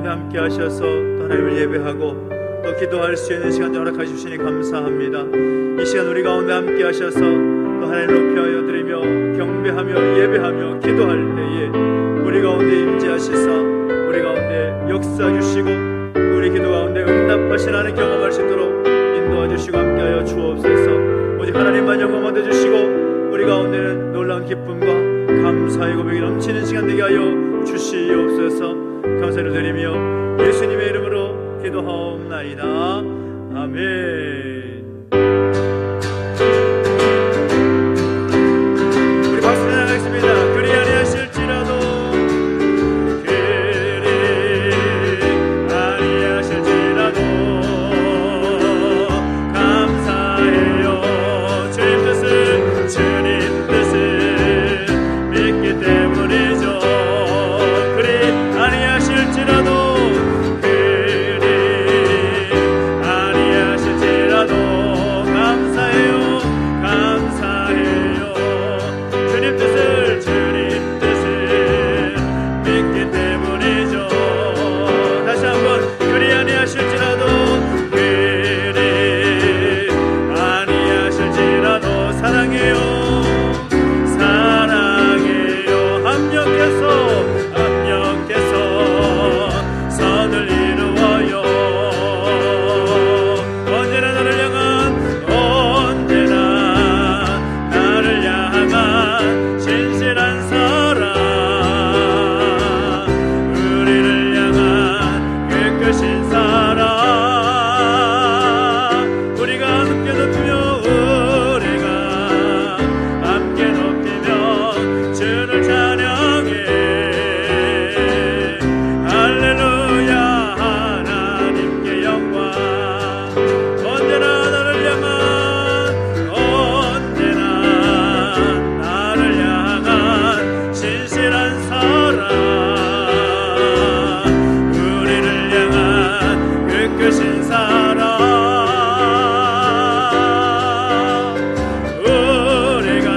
가운데 함께 하셔서 또 하나님을 예배하고 또 기도할 수 있는 시간 허락해 주시니 감사합니다. 이 시간 우리 가운데 함께 하셔서 또 하나님을 높여 드리며 경배하며 예배하며 기도할 때에 우리 가운데 임재하시사 우리 가운데 역사 주시고 우리 기도 가운데 응답하신 하나님 경험할 수 있도록 인도하 주시고 함께하여 주옵소서. 오직 하나님만 영광 얻어 주시고 우리 가운데는 놀라운 기쁨과 감사의 고백이 넘치는 시간 되게 하여 주시옵소서. 감사를 드리며 예수님의 이름으로 기도하옵나이다. 아멘. 우리 박수 나가겠습니다. 그리 아니하실지라도 감사해요. 주님 뜻을 주님 뜻을 믿기 때문이죠. 그리 아니하실지라도 감사해요. 감사해요. 주님 뜻을 주님 뜻을 믿기 때문이죠. 다시 한번 그리 아니하실지라도 그리 아니하실지라도 사랑해요. 사랑해요. 합력해서 선을 이루어요. 언제나 나를 향한 신실한 사랑 우리를 향한 깨끗신 사랑 우리가 함께 높이며 우리가 함께 높이며 주를 찬양해. 할렐루야. 하나님께 영광. 언제나 나를 향한 신실한 사랑 우리를 향한 끝끝인 사랑 우리가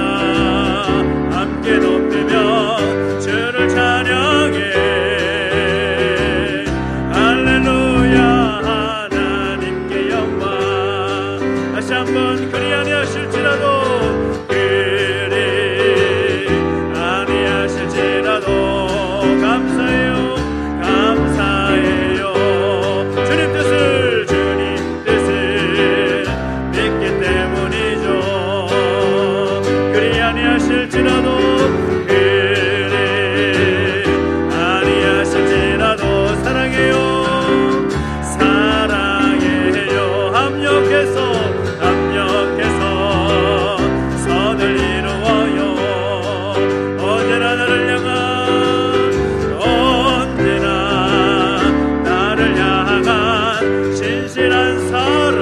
함께 높이며 주를 찬양해. 할렐루야. 하나님께 영광. 다시 한번 그리 아니하실지라도 감사해요. 감사해요. 주님 뜻을 믿기 때문이죠. 그리 아니하실지라도 사랑해요. 사랑해요. 합력해서 선을 이루어요. 언제나 나를 향한 신실한 사랑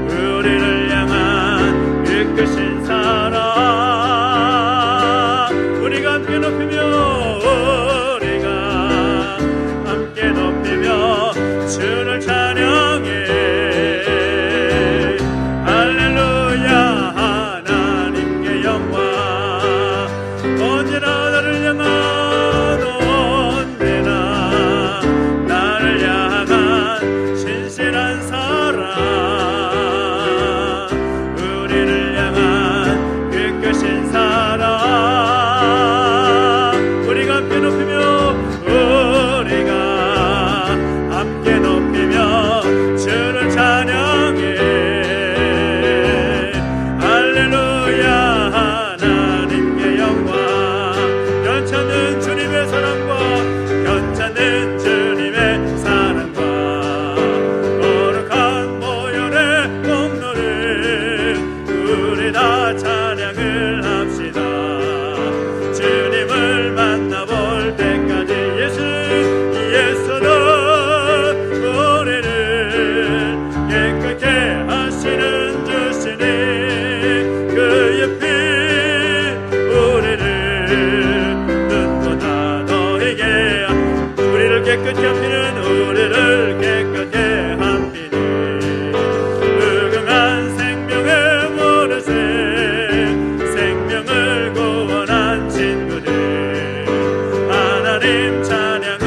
우리를 향한 끝끝인 사랑 우리가 함께 높이며 주를 찬양해. 할렐루야. 하나님께 영광. 언제나 나를 향한 신실한 사랑 우리를 향한 끝끝인 사랑 우리가 함께 높이며 주를 찬양해. 할렐루야. 하나님께 영광. 괜찮은 주님의 사랑과 괜찮은 주님의 사랑과 거룩한 모연의 공로를 우리 다 찬양을 합시다. 주님을 만나볼 때까지 예수는 우리를 깨끗게 하시는 주시니 그의 피 우리를 눈보다 너에게 우리를 깨끗게 합니는 우리를 깨끗게 합니니 무궁한 생명의 모르세 생명을 구원한 친구들 하나님 찬양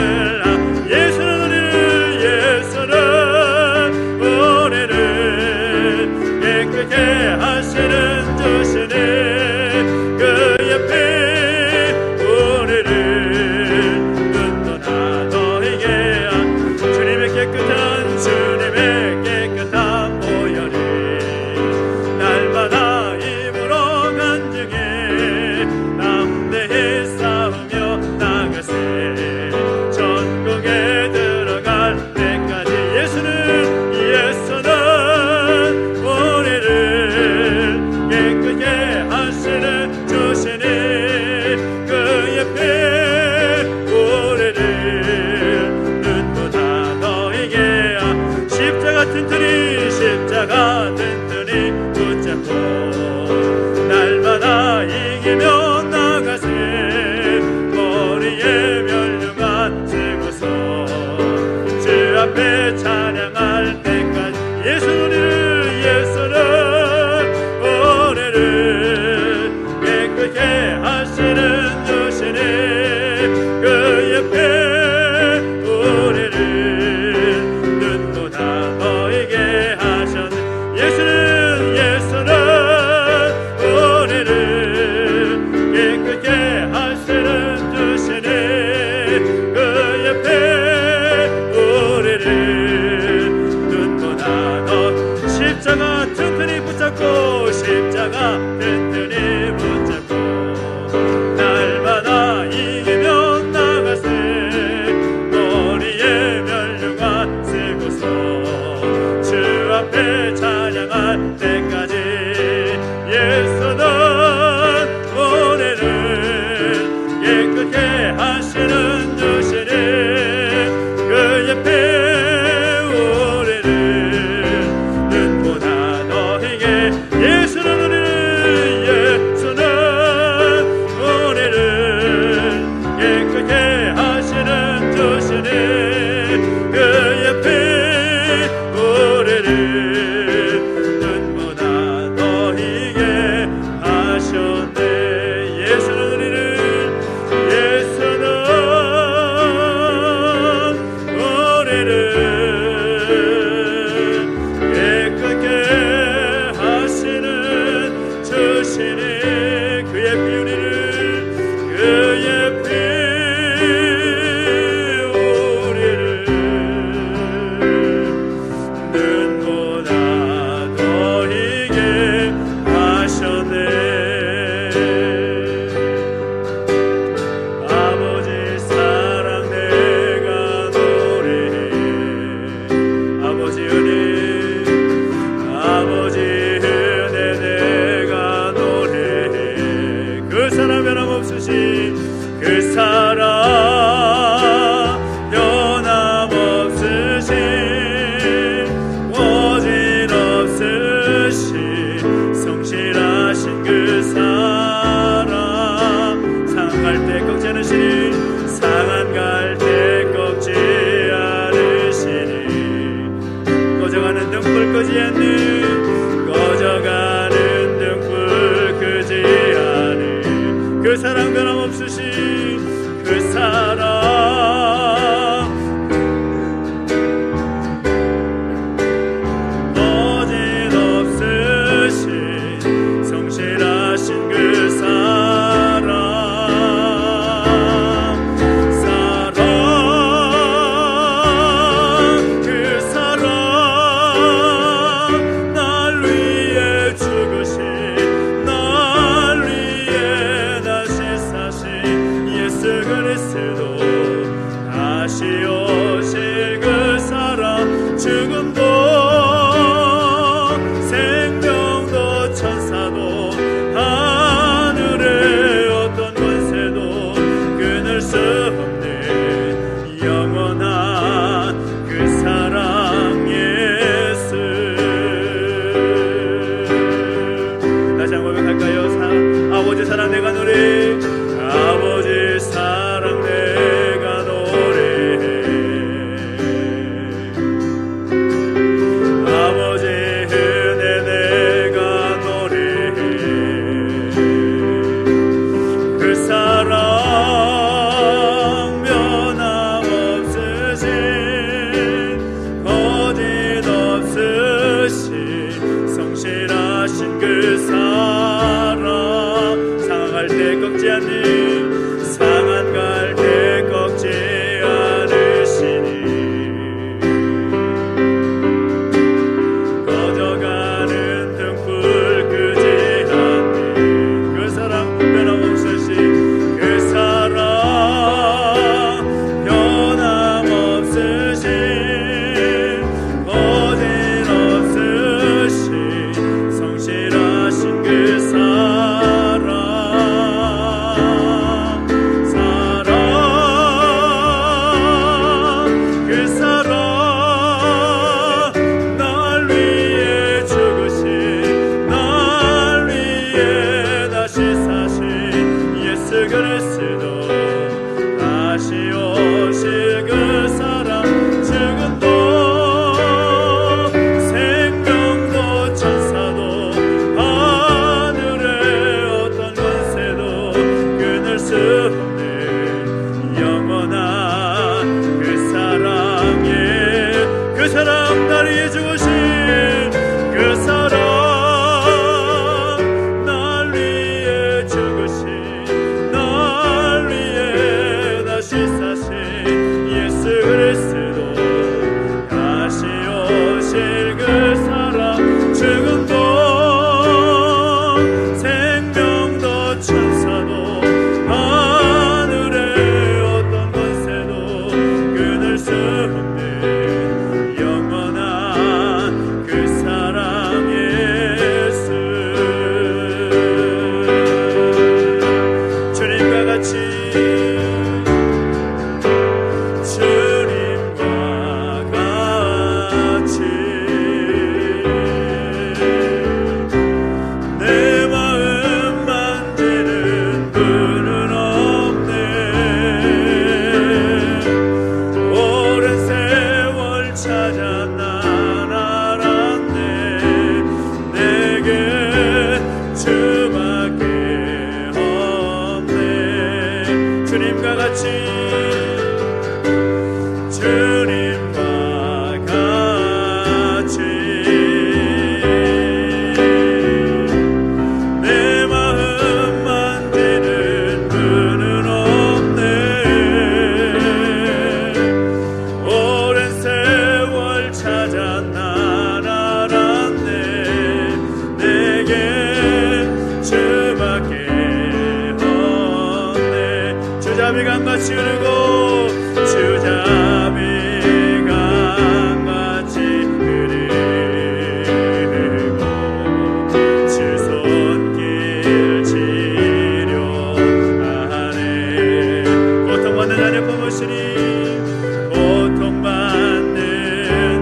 고통받는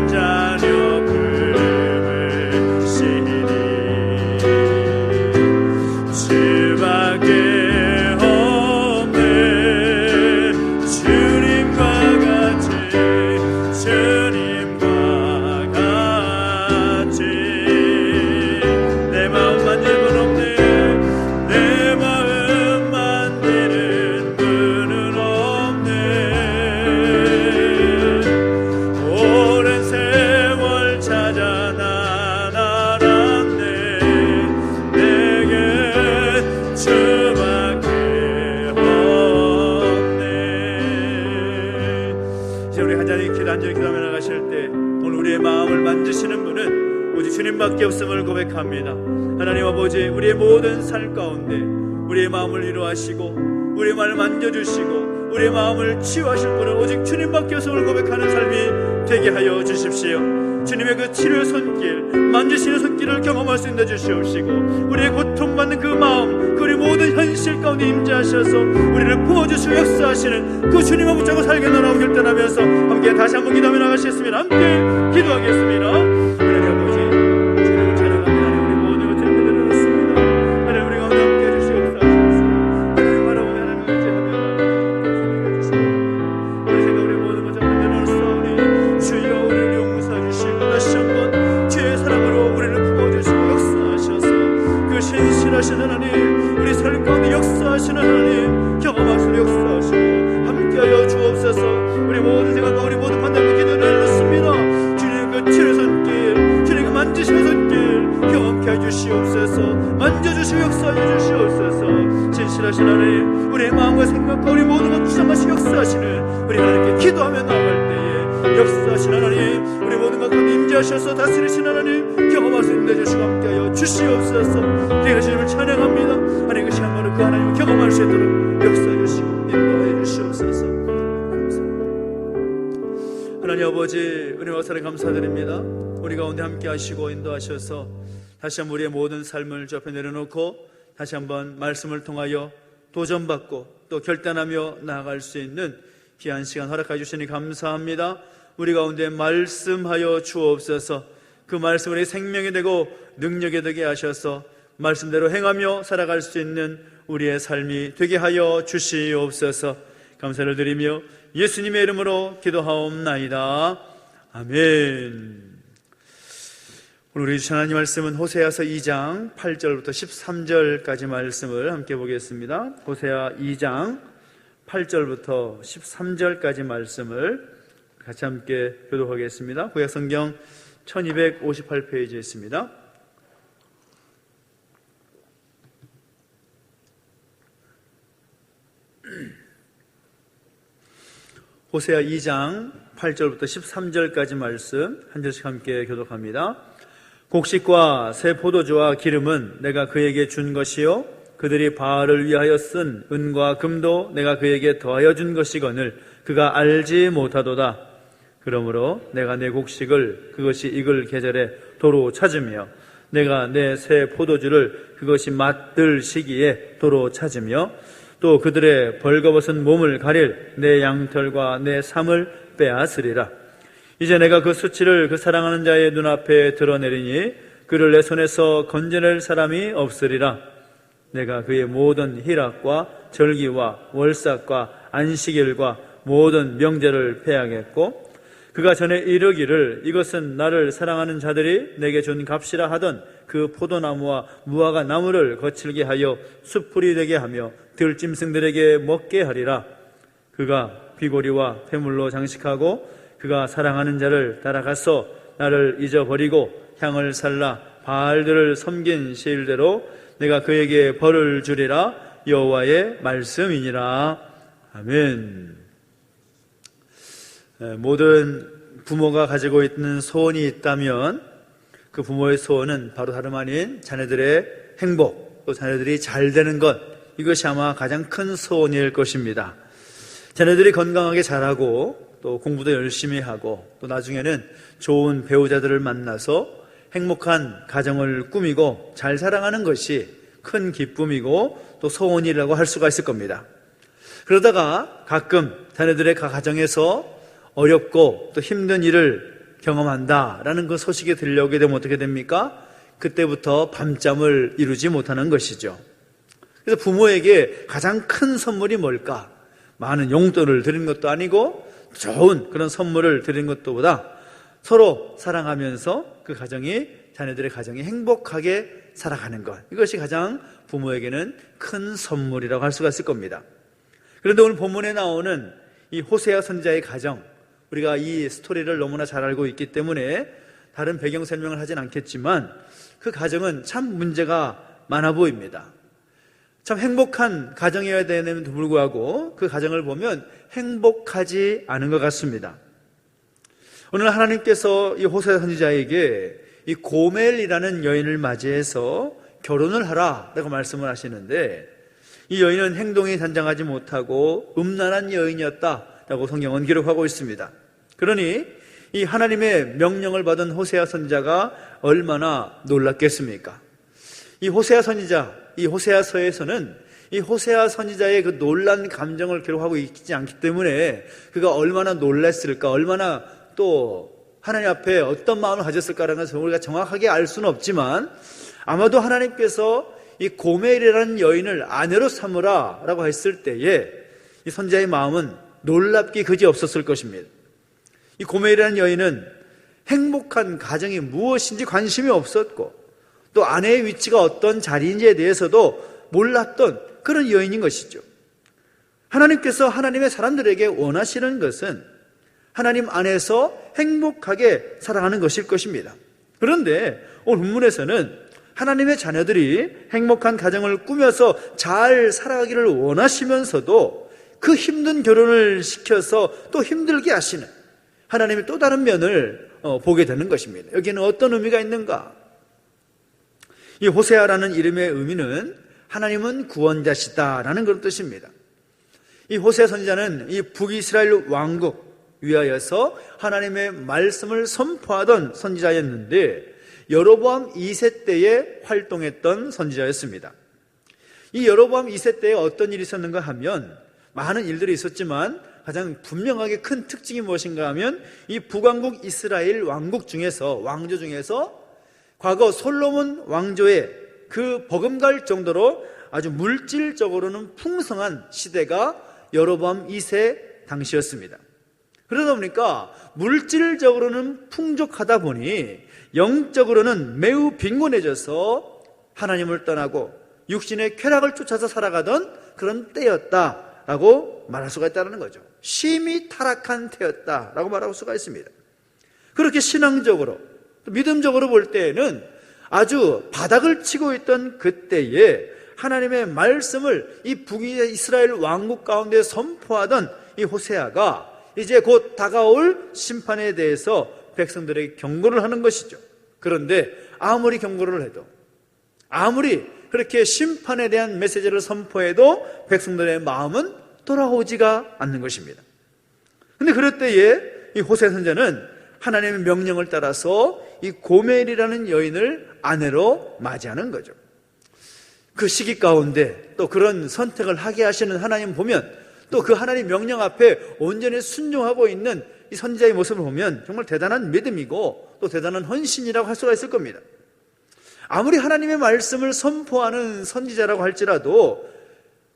자녀 품으시니 주밖에 없네 주님과 같이 주님과 같이 내 마음 만질 분 없네 내 마음 만지는 분은 없네 오랜 세월 찾아 난 알았네 내게 주밖에 없네. 이제 우리 한자리 기도한절 기도하며 나가실 때 오늘 우리의 마음을 만지시는 분은 오직 주님밖에 없음을 고백합니다. 하나님 아버지, 우리의 모든 삶 가운데 우리의 마음을 위로하시고 우리의 마음을 만져주시고 우리의 마음을 치유하실 분은 오직 주님밖에 없음을 고백하는 삶이 되게 하여 주십시오. 주님의 그 치료의 손길, 만지시는 손길을 경험할 수 있는 데 주시옵시고 우리의 고통받는 그 마음, 그 우리 모든 현실 가운데 임재하셔서 우리를 부어주시고 역사하시는 그 주님을 붙잡고 살게 나라고 결단하면서 함께 다시 한번 기도하며 나가시겠습니다. 함께 기도하겠습니다. 하나님 아버지, 주님을 찬양합니다. 우리 모든 것을 내려놓습니다. 하나님 우리 가운데 함께 해주시옵소서. 하나님 바라보며 하나님 의지하며 주시옵소서. 우리 생각 우리 모든 것을 내려놓사오니 주여 우리를 용서해 주시고 다시 한번 주의 사랑으로 우리를 부어주시고 역사하셔서 그 신실하신 하나님, 우리 삶 가운데 역사하시는 하나님 경험할 수 역사하시고 함께하여 주옵소서. 우리 모든 생각과 우리 모든 판단과 기도를 내놓습니다. 주님 그 치료 손길, 주님 그 만지시는 손길 경험케 해주시옵소서. 만져주시고 역사해 주시옵소서. 진실하신 하나님, 우리의 마음과 생각과 우리 모든 것 주장하시고 역사하시는 우리 하나님께 기도하며 나아갈 때에 역사하신 하나님, 우리 모든 것 가운데 임재하셔서 다스리신 하나님 경험할 수 있는 데 주시고 함께하여 주시옵소서. 우리가 주님을 찬양합니다. 하나님 그 시간만을 그 하나님을 경험할 수 있도록 역사해 주시고 인도해 주시옵소서. 감사합니다. 하나님 아버지, 은혜와 사랑 감사드립니다. 우리 가운데 함께하시고 인도하셔서 다시 한번 우리의 모든 삶을 주 앞에 내려놓고 다시 한번 말씀을 통하여 도전받고 또 결단하며 나아갈 수 있는 귀한 시간 허락해 주시니 감사합니다. 우리 가운데 말씀하여 주옵소서. 그 말씀을 생명이 되고 능력이 되게 하셔서 말씀대로 행하며 살아갈 수 있는 우리의 삶이 되게 하여 주시옵소서. 감사를 드리며 예수님의 이름으로 기도하옵나이다. 아멘. 오늘 우리 주신 하나님 말씀은 호세아서 2장 8절부터 13절까지 말씀을 함께 보겠습니다. 호세아 2장 8절부터 13절까지 말씀을 같이 함께 교독하겠습니다. 구약 성경 1258페이지에 있습니다. 호세아 2장 8절부터 13절까지 말씀 한 절씩 함께 교독합니다. 곡식과 새 포도주와 기름은 내가 그에게 준 것이요 그들이 바알을 위하여 쓴 은과 금도 내가 그에게 더하여 준 것이거늘 그가 알지 못하도다. 그러므로 내가 내 곡식을 그것이 익을 계절에 도로 찾으며 내가 내 새 포도주를 그것이 맛들 시기에 도로 찾으며 또 그들의 벌거벗은 몸을 가릴 내 양털과 내 삶을 빼앗으리라. 이제 내가 그 수치를 그 사랑하는 자의 눈앞에 드러내리니 그를 내 손에서 건져낼 사람이 없으리라. 내가 그의 모든 희락과 절기와 월삭과 안식일과 모든 명제를 폐하겠고 그가 전에 이르기를 이것은 나를 사랑하는 자들이 내게 준 값이라 하던 그 포도나무와 무화과 나무를 거칠게 하여 숯불이 되게 하며 들짐승들에게 먹게 하리라. 그가 귀고리와 폐물로 장식하고 그가 사랑하는 자를 따라가서 나를 잊어버리고 향을 살라 바알들을 섬긴 시일대로 내가 그에게 벌을 주리라. 여호와의 말씀이니라. 아멘. 모든 부모가 가지고 있는 소원이 있다면 그 부모의 소원은 바로 다름 아닌 자녀들의 행복, 또 자녀들이 잘 되는 것, 이것이 아마 가장 큰 소원일 것입니다. 자녀들이 건강하게 자라고 또 공부도 열심히 하고 또 나중에는 좋은 배우자들을 만나서 행복한 가정을 꾸미고 잘 살아가는 것이 큰 기쁨이고 또 소원이라고 할 수가 있을 겁니다. 그러다가 가끔 자녀들의 가정에서 어렵고 또 힘든 일을 경험한다라는 그 소식이 들려오게 되면 어떻게 됩니까? 그때부터 밤잠을 이루지 못하는 것이죠. 그래서 부모에게 가장 큰 선물이 뭘까? 많은 용돈을 드리는 것도 아니고 좋은 그런 선물을 드리는 것도 보다 서로 사랑하면서 그 가정이, 자녀들의 가정이 행복하게 살아가는 것, 이것이 가장 부모에게는 큰 선물이라고 할 수가 있을 겁니다. 그런데 오늘 본문에 나오는 이 호세아 선지자의 가정, 우리가 이 스토리를 너무나 잘 알고 있기 때문에 다른 배경 설명을 하진 않겠지만 그 가정은 참 문제가 많아 보입니다. 참 행복한 가정이어야 되는데도 불구하고 그 가정을 보면 행복하지 않은 것 같습니다. 오늘 하나님께서 이 호세아 선지자에게 이 고멜이라는 여인을 맞이해서 결혼을 하라라고 말씀을 하시는데, 이 여인은 행동이 단정하지 못하고 음란한 여인이었다라고 성경은 기록하고 있습니다. 그러니 이 하나님의 명령을 받은 호세아 선지자가 얼마나 놀랐겠습니까? 이 호세아 선지자, 이 호세아서에서는 이 호세아 선지자의 그 놀란 감정을 기록하고 있지 않기 때문에 그가 얼마나 놀랐을까, 얼마나 또 하나님 앞에 어떤 마음을 가졌을까라는 것을 우리가 정확하게 알 수는 없지만, 아마도 하나님께서 이 고멜이라는 여인을 아내로 삼으라 라고 했을 때에 이 선지자의 마음은 놀랍기 그지 없었을 것입니다. 이 고멜이라는 여인은 행복한 가정이 무엇인지 관심이 없었고 또 아내의 위치가 어떤 자리인지에 대해서도 몰랐던 그런 여인인 것이죠. 하나님께서 하나님의 사람들에게 원하시는 것은 하나님 안에서 행복하게 살아가는 것일 것입니다. 그런데 오늘 본문에서는 하나님의 자녀들이 행복한 가정을 꾸며서 잘 살아가기를 원하시면서도 그 힘든 결혼을 시켜서 또 힘들게 하시는 하나님의 또 다른 면을 보게 되는 것입니다. 여기에는 어떤 의미가 있는가? 이 호세아라는 이름의 의미는 하나님은 구원자시다라는 그런 뜻입니다. 이 호세아 선지자는 이 북이스라엘 왕국 위하여서 하나님의 말씀을 선포하던 선지자였는데 여로보암 2세 때에 활동했던 선지자였습니다. 이 여로보암 2세 때에 어떤 일이 있었는가 하면 많은 일들이 있었지만 가장 분명하게 큰 특징이 무엇인가 하면 이 북왕국 이스라엘 왕국 중에서, 왕조 중에서 과거 솔로몬 왕조의 그 버금갈 정도로 아주 물질적으로는 풍성한 시대가 여로보암 2세 당시였습니다. 그러다 보니까 물질적으로는 풍족하다 보니 영적으로는 매우 빈곤해져서 하나님을 떠나고 육신의 쾌락을 쫓아서 살아가던 그런 때였다라고 말할 수가 있다는 거죠. 심히 타락한 때였다라고 말할 수가 있습니다. 그렇게 신앙적으로 또 믿음적으로 볼 때에는 아주 바닥을 치고 있던 그때에 하나님의 말씀을 이 북이스라엘 왕국 가운데 선포하던 이 호세아가 이제 곧 다가올 심판에 대해서 백성들에게 경고를 하는 것이죠. 그런데 아무리 경고를 해도, 아무리 그렇게 심판에 대한 메시지를 선포해도 백성들의 마음은 돌아오지가 않는 것입니다. 그런데 그럴 때에 이 호세아 선지자는 하나님의 명령을 따라서 이 고멜이라는 여인을 아내로 맞이하는 거죠. 그 시기 가운데 또 그런 선택을 하게 하시는 하나님 보면, 또 그 하나님 명령 앞에 온전히 순종하고 있는 이 선지자의 모습을 보면 정말 대단한 믿음이고 또 대단한 헌신이라고 할 수가 있을 겁니다. 아무리 하나님의 말씀을 선포하는 선지자라고 할지라도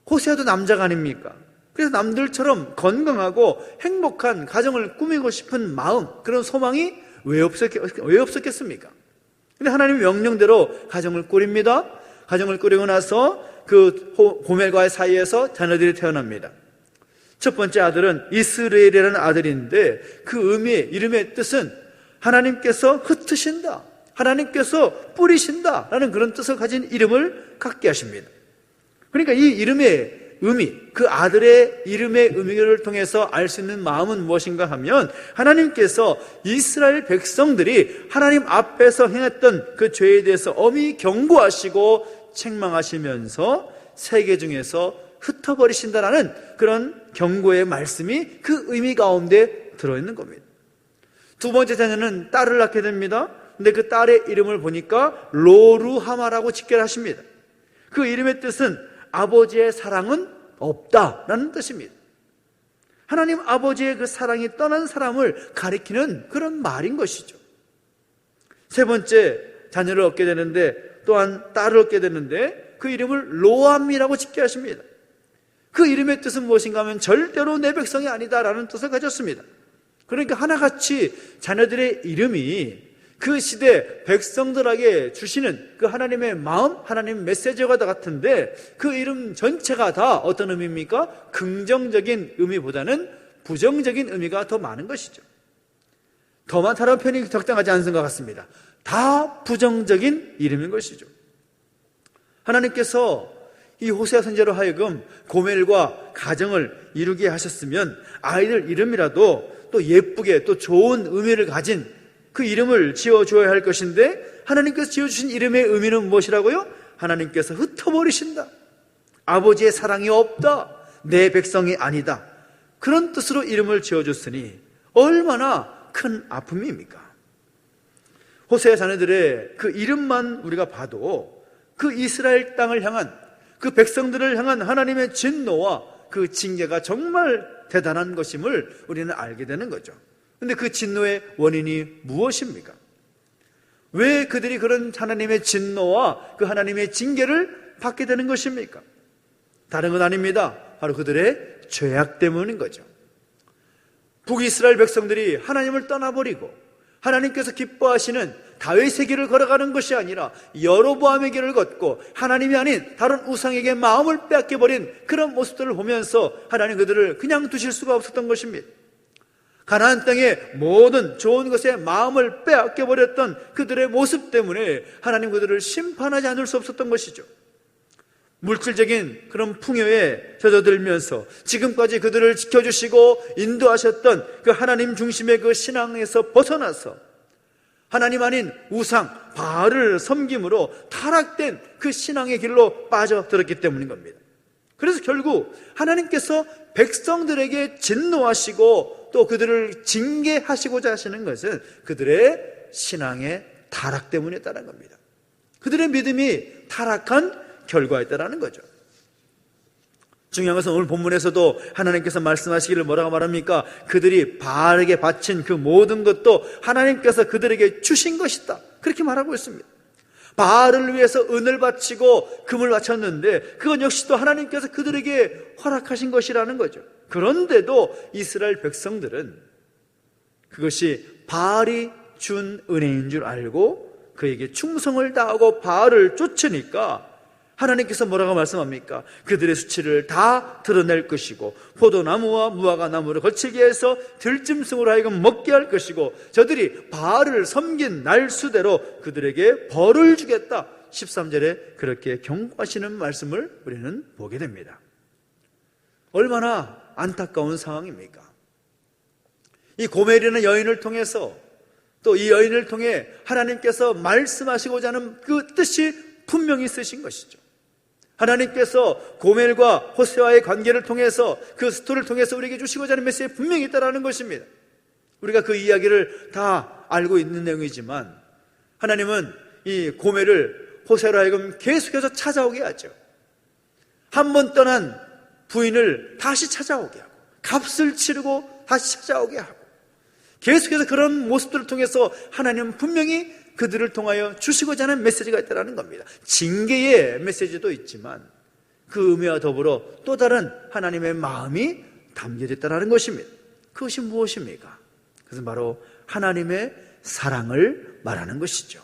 호세아도 남자가 아닙니까? 그래서 남들처럼 건강하고 행복한 가정을 꾸미고 싶은 마음, 그런 소망이 왜 없었겠습니까? 근데 하나님의 명령대로 가정을 꾸립니다. 가정을 꾸리고 나서 그 고멜과의 사이에서 자녀들이 태어납니다. 첫 번째 아들은 이스라엘이라는 아들인데 그 이름의 뜻은 하나님께서 흩으신다, 하나님께서 뿌리신다 라는 그런 뜻을 가진 이름을 갖게 하십니다. 그러니까 이 이름의 의미, 그 아들의 이름의 의미를 통해서 알 수 있는 마음은 무엇인가 하면 하나님께서 이스라엘 백성들이 하나님 앞에서 행했던 그 죄에 대해서 엄히 경고하시고 책망하시면서 세계 중에서 흩어버리신다라는 그런 경고의 말씀이 그 의미 가운데 들어있는 겁니다. 두 번째 자녀는 딸을 낳게 됩니다. 근데 그 딸의 이름을 보니까 로루하마라고 직결하십니다. 그 이름의 뜻은 아버지의 사랑은 없다라는 뜻입니다. 하나님 아버지의 그 사랑이 떠난 사람을 가리키는 그런 말인 것이죠. 세 번째, 자녀를 얻게 되는데, 또한 딸을 얻게 되는데 그 이름을 로암이라고 짓게 하십니다. 그 이름의 뜻은 무엇인가 하면 절대로 내 백성이 아니다라는 뜻을 가졌습니다. 그러니까 하나같이 자녀들의 이름이 그 시대 백성들에게 주시는 그 하나님의 마음, 하나님 메시지와 같은데 그 이름 전체가 다 어떤 의미입니까? 긍정적인 의미보다는 부정적인 의미가 더 많은 것이죠. 더 많다는 표현이 적당하지 않은 것 같습니다. 다 부정적인 이름인 것이죠. 하나님께서 이 호세아 선지자로 하여금 고멜과 가정을 이루게 하셨으면 아이들 이름이라도 또 예쁘게 또 좋은 의미를 가진 그 이름을 지어줘야 할 것인데 하나님께서 지어주신 이름의 의미는 무엇이라고요? 하나님께서 흩어버리신다, 아버지의 사랑이 없다, 내 백성이 아니다, 그런 뜻으로 이름을 지어줬으니 얼마나 큰 아픔입니까? 호세아 자녀들의 그 이름만 우리가 봐도 그 이스라엘 땅을 향한, 그 백성들을 향한 하나님의 진노와 그 징계가 정말 대단한 것임을 우리는 알게 되는 거죠. 그런데 그 진노의 원인이 무엇입니까? 왜 그들이 그런 하나님의 진노와 그 하나님의 징계를 받게 되는 것입니까? 다른 건 아닙니다. 바로 그들의 죄악 때문인 거죠. 북이스라엘 백성들이 하나님을 떠나버리고 하나님께서 기뻐하시는 다윗의 길을 걸어가는 것이 아니라 여로보암의 길을 걷고 하나님이 아닌 다른 우상에게 마음을 빼앗겨버린 그런 모습들을 보면서 하나님 그들을 그냥 두실 수가 없었던 것입니다. 가나안 땅의 모든 좋은 것에 마음을 빼앗겨버렸던 그들의 모습 때문에 하나님 그들을 심판하지 않을 수 없었던 것이죠. 물질적인 그런 풍요에 젖어들면서 지금까지 그들을 지켜주시고 인도하셨던 그 하나님 중심의 그 신앙에서 벗어나서 하나님 아닌 우상, 바알을 섬김으로 타락된 그 신앙의 길로 빠져들었기 때문인 겁니다. 그래서 결국 하나님께서 백성들에게 진노하시고 또 그들을 징계하시고자 하시는 것은 그들의 신앙의 타락 때문이었다는 겁니다. 그들의 믿음이 타락한 결과였다는 거죠. 중요한 것은 오늘 본문에서도 하나님께서 말씀하시기를 뭐라고 말합니까? 그들이 바알에게 바친 그 모든 것도 하나님께서 그들에게 주신 것이다, 그렇게 말하고 있습니다. 바알을 위해서 은을 바치고 금을 바쳤는데 그건 역시 또 하나님께서 그들에게 허락하신 것이라는 거죠. 그런데도 이스라엘 백성들은 그것이 바알이 준 은혜인 줄 알고 그에게 충성을 다하고 바알을 쫓으니까 하나님께서 뭐라고 말씀합니까? 그들의 수치를 다 드러낼 것이고 포도나무와 무화과 나무를 거칠게 해서 들짐승으로 하여금 먹게 할 것이고 저들이 바알을 섬긴 날 수대로 그들에게 벌을 주겠다. 13절에 그렇게 경고하시는 말씀을 우리는 보게 됩니다. 얼마나 안타까운 상황입니까? 이 고멜이라는 여인을 통해서 또 이 여인을 통해 하나님께서 말씀하시고자 하는 그 뜻이 분명히 쓰신 것이죠. 하나님께서 고멜과 호세아의 관계를 통해서 그 스토리를 통해서 우리에게 주시고자 하는 메시지가 분명히 있다는 것입니다. 우리가 그 이야기를 다 알고 있는 내용이지만 하나님은 이 고멜을 호세아로 하여금 계속해서 찾아오게 하죠. 한 번 떠난 부인을 다시 찾아오게 하고 값을 치르고 다시 찾아오게 하고 계속해서 그런 모습들을 통해서 하나님은 분명히 그들을 통하여 주시고자 하는 메시지가 있다는 겁니다. 징계의 메시지도 있지만 그 의미와 더불어 또 다른 하나님의 마음이 담겨져 있다는 것입니다. 그것이 무엇입니까? 그것은 바로 하나님의 사랑을 말하는 것이죠.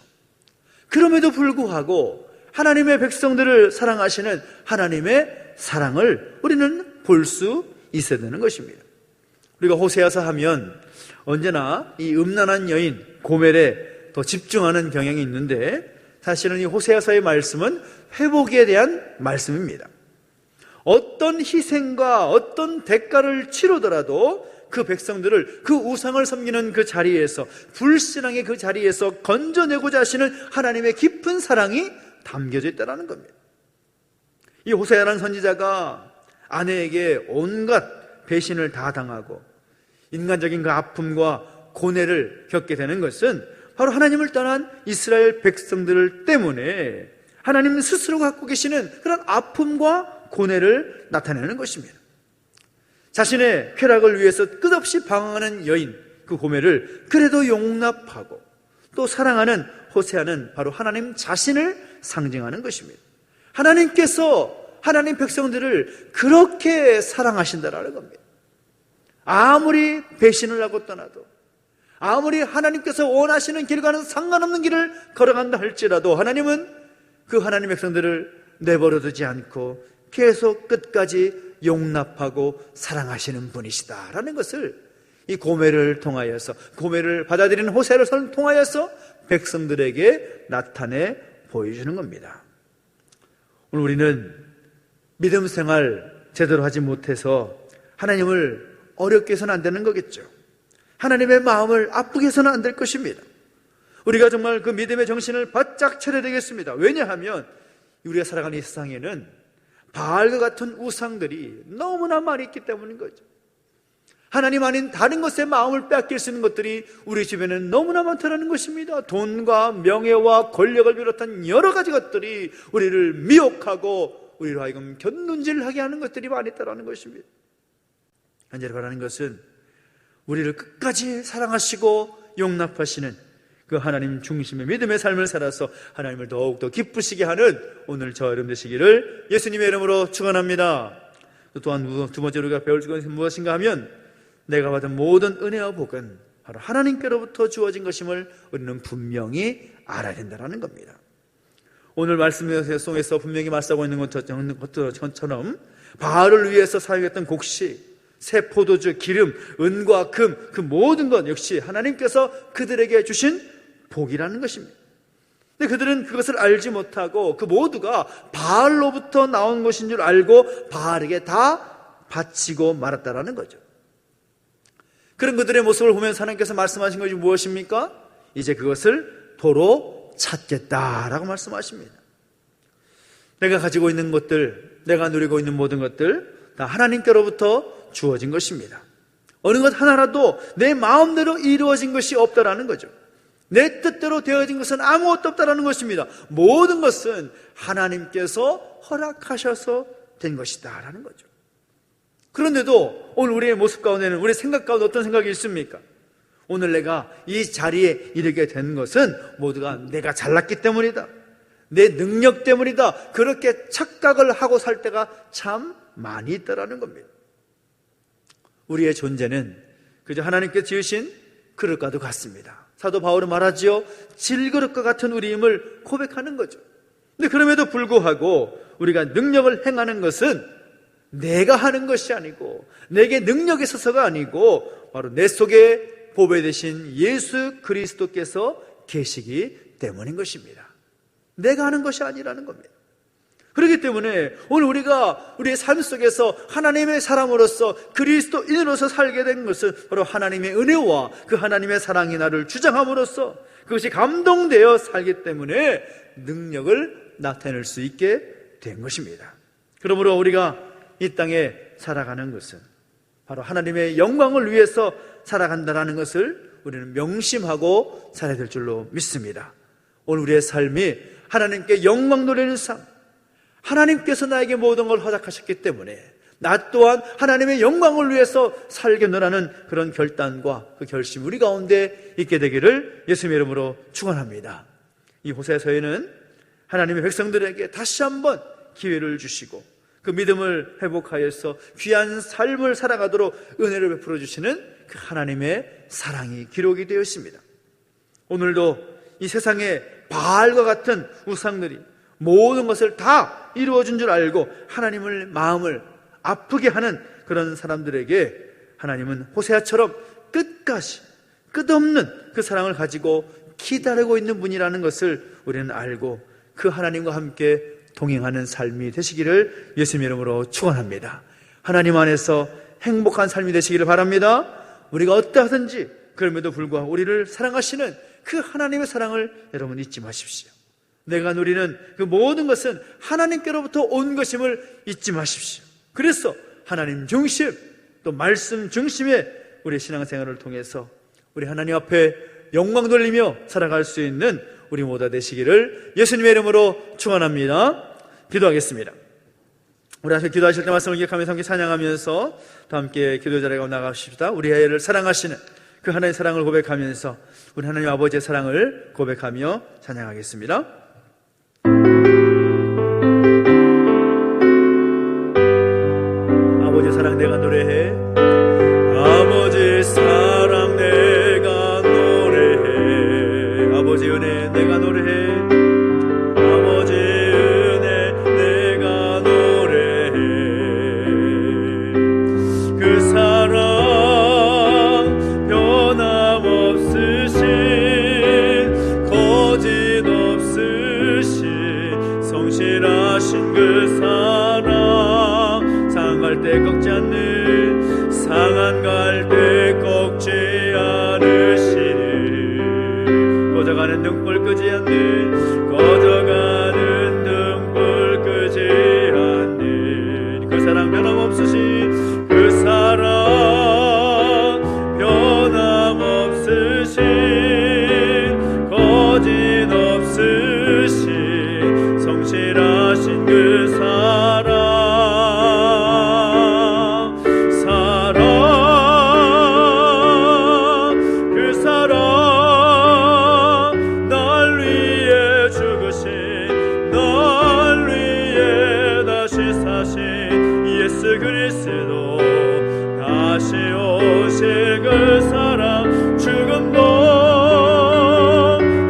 그럼에도 불구하고 하나님의 백성들을 사랑하시는 하나님의 사랑을 우리는 볼 수 있어야 되는 것입니다. 우리가 호세아서 하면 언제나 이 음란한 여인 고멜에 더 집중하는 경향이 있는데 사실은 이 호세아서의 말씀은 회복에 대한 말씀입니다. 어떤 희생과 어떤 대가를 치르더라도 그 백성들을 그 우상을 섬기는 그 자리에서 불신앙의 그 자리에서 건져내고자 하시는 하나님의 깊은 사랑이 담겨져 있다는 겁니다. 이 호세아라는 선지자가 아내에게 온갖 배신을 다 당하고 인간적인 그 아픔과 고뇌를 겪게 되는 것은 바로 하나님을 떠난 이스라엘 백성들 때문에 하나님 스스로 갖고 계시는 그런 아픔과 고뇌를 나타내는 것입니다. 자신의 쾌락을 위해서 끝없이 방황하는 여인, 그 고뇌를 그래도 용납하고 또 사랑하는 호세아는 바로 하나님 자신을 상징하는 것입니다. 하나님께서 하나님 백성들을 그렇게 사랑하신다라는 겁니다. 아무리 배신을 하고 떠나도, 아무리 하나님께서 원하시는 길과는 상관없는 길을 걸어간다 할지라도 하나님은 그 하나님 백성들을 내버려두지 않고 계속 끝까지 용납하고 사랑하시는 분이시다라는 것을 이 고뇌를 통하여서, 고뇌를 받아들이는 호세아를 통하여서 백성들에게 나타내 보여주는 겁니다. 오늘 우리는 믿음 생활 제대로 하지 못해서 하나님을 어렵게 해서는 안 되는 거겠죠. 하나님의 마음을 아프게 해서는 안 될 것입니다. 우리가 정말 그 믿음의 정신을 바짝 차려야 되겠습니다. 왜냐하면 우리가 살아가는 이 세상에는 바알과 같은 우상들이 너무나 많이 있기 때문인 거죠. 하나님 아닌 다른 것에 마음을 빼앗길 수 있는 것들이 우리 주변에는 너무나 많다는 것입니다. 돈과 명예와 권력을 비롯한 여러 가지 것들이 우리를 미혹하고 우리로 하여금 견눈질하게 하는 것들이 많이 있다는 것입니다. 간절히 바라는 것은 우리를 끝까지 사랑하시고 용납하시는 그 하나님 중심의 믿음의 삶을 살아서 하나님을 더욱더 기쁘시게 하는 오늘 저 여러분 되시기를 예수님의 이름으로 축원합니다. 또한 두 번째로 우리가 배울 것은 무엇인가 하면 내가 받은 모든 은혜와 복은 바로 하나님께로부터 주어진 것임을 우리는 분명히 알아야 된다는 겁니다. 오늘 말씀 속에서 분명히 말씀하고 있는 것처럼 바알을 위해서 사용했던 곡식, 새 포도주, 기름, 은과 금, 그 모든 것 역시 하나님께서 그들에게 주신 복이라는 것입니다. 근데 그들은 그것을 알지 못하고 그 모두가 바알로부터 나온 것인 줄 알고 바알에게 다 바치고 말았다라는 거죠. 그런 그들의 모습을 보면서 하나님께서 말씀하신 것이 무엇입니까? 이제 그것을 도로 찾겠다라고 말씀하십니다. 내가 가지고 있는 것들, 내가 누리고 있는 모든 것들 다 하나님께로부터 주어진 것입니다. 어느 것 하나라도 내 마음대로 이루어진 것이 없다라는 거죠. 내 뜻대로 되어진 것은 아무것도 없다라는 것입니다. 모든 것은 하나님께서 허락하셔서 된 것이다라는 거죠. 그런데도 오늘 우리의 모습 가운데는, 우리의 생각 가운데 어떤 생각이 있습니까? 오늘 내가 이 자리에 이르게 된 것은 모두가 내가 잘났기 때문이다, 내 능력 때문이다, 그렇게 착각을 하고 살 때가 참 많이 있다라는 겁니다. 우리의 존재는 그저 하나님께 지으신 그릇과도 같습니다. 사도 바울은 말하지요, 질그릇과 같은 우리임을 고백하는 거죠. 근데 그럼에도 불구하고 우리가 능력을 행하는 것은 내가 하는 것이 아니고, 내게 능력이 있어서가 아니고 바로 내 속에 보배 되신 예수 그리스도께서 계시기 때문인 것입니다. 내가 하는 것이 아니라는 겁니다. 그렇기 때문에 오늘 우리가 우리의 삶 속에서 하나님의 사람으로서 그리스도인으로서 살게 된 것은 바로 하나님의 은혜와 그 하나님의 사랑이 나를 주장함으로써 그것이 감동되어 살기 때문에 능력을 나타낼 수 있게 된 것입니다. 그러므로 우리가 이 땅에 살아가는 것은 바로 하나님의 영광을 위해서 살아간다는 것을 우리는 명심하고 살아야 될 줄로 믿습니다. 오늘 우리의 삶이 하나님께 영광 돌리는 삶, 하나님께서 나에게 모든 걸 허락하셨기 때문에 나 또한 하나님의 영광을 위해서 살겠노라는 그런 결단과 그 결심 우리 가운데 있게 되기를 예수님의 이름으로 축원합니다. 이 호세아서에는 하나님의 백성들에게 다시 한번 기회를 주시고 그 믿음을 회복하여서 귀한 삶을 살아가도록 은혜를 베풀어 주시는 그 하나님의 사랑이 기록이 되어 있습니다. 오늘도 이 세상에 바알과 같은 우상들이 모든 것을 다 이루어준 줄 알고 하나님을 마음을 아프게 하는 그런 사람들에게 하나님은 호세아처럼 끝까지 끝없는 그 사랑을 가지고 기다리고 있는 분이라는 것을 우리는 알고 그 하나님과 함께 동행하는 삶이 되시기를 예수님의 이름으로 축원합니다. 하나님 안에서 행복한 삶이 되시기를 바랍니다. 우리가 어떠하든지 그럼에도 불구하고 우리를 사랑하시는 그 하나님의 사랑을 여러분 잊지 마십시오. 내가 누리는 그 모든 것은 하나님께로부터 온 것임을 잊지 마십시오. 그래서 하나님 중심, 또 말씀 중심의 우리 신앙생활을 통해서 우리 하나님 앞에 영광 돌리며 살아갈 수 있는 우리 모두 되시기를 예수님의 이름으로 축원합니다. 기도하겠습니다. 우리 앞에 기도하실 때 말씀을 기억하면서 함께 찬양하면서 또 함께 기도 자리에 나가십시다. 우리 아이를 사랑하시는 그 하나님의 사랑을 고백하면서 우리 하나님 아버지의 사랑을 고백하며 찬양하겠습니다. 아버지의 사랑 내가 노래해. 아버지의 사랑 내가 노래해. 아버지의 은혜 내가 노래해. 아버지의 은혜 내가 노래해. 그 사랑 변함없으신 거짓없으신 성실하신 그 사랑 상한 갈 때 꺾지 않는 상한 갈 때 꺾지 않으시는 꺼져가는 등불 끄지 않는 꺼져가는 등불 끄지 않는 그 사랑 변함없으신 그 사랑 변함없으신 거짓없으신 성실하신 그 사랑 그 사랑 날 위해 죽으신 날 위해 다시 사신 예수 그리스도 다시 오실 그 사랑 죽음도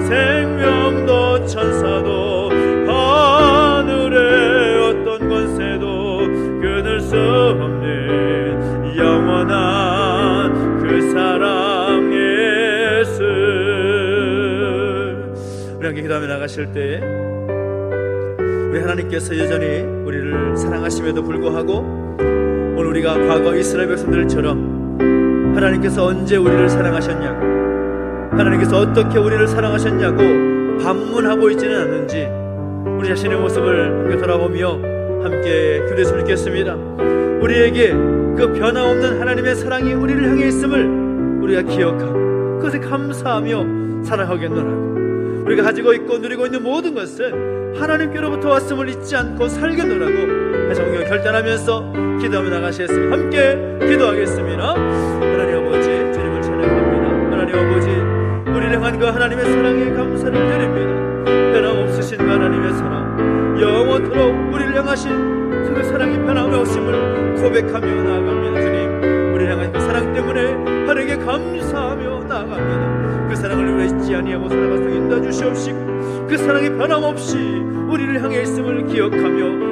생명도 천사도 하늘의 어떤 권세도 끊을 수 없는 영원한 그 사랑 예수. 우리 함께 기도하며 나가실 때 우리 하나님께서 여전히 우리를 사랑하심에도 불구하고 오늘 우리가 과거 이스라엘 백성들처럼 하나님께서 언제 우리를 사랑하셨냐고, 하나님께서 어떻게 우리를 사랑하셨냐고 반문하고 있지는 않는지 우리 자신의 모습을 함께 돌아보며 함께 기도했으면 좋겠습니다. 우리에게 그 변함없는 하나님의 사랑이 우리를 향해 있음을 우리가 기억하고 그것에 감사하며 살아가겠노라고, 우리가 가지고 있고 누리고 있는 모든 것은 하나님께로부터 왔음을 잊지 않고 살겠노라고 다시 한번 결단하면서 기도하며 나가시겠습니다. 함께 기도하겠습니다. 하나님 아버지 주님을 찬양합니다. 하나님 아버지 우리를 향한 그 하나님의 사랑에 감사를 드립니다. 변함없으신 그 하나님의 사랑, 영원토록 우리를 향하신 그 사랑이 변함없음을 고백하며 나아갑니다. 주님 우리를 향한 그 사랑 때문에 하나님께 감사하며 나아갑니다. 그 사랑을 우리가 잊지 아니하고 살아갈 수 인도해 주시옵시고 그 사랑이 변함없이 우리를 향해 있음을 기억하며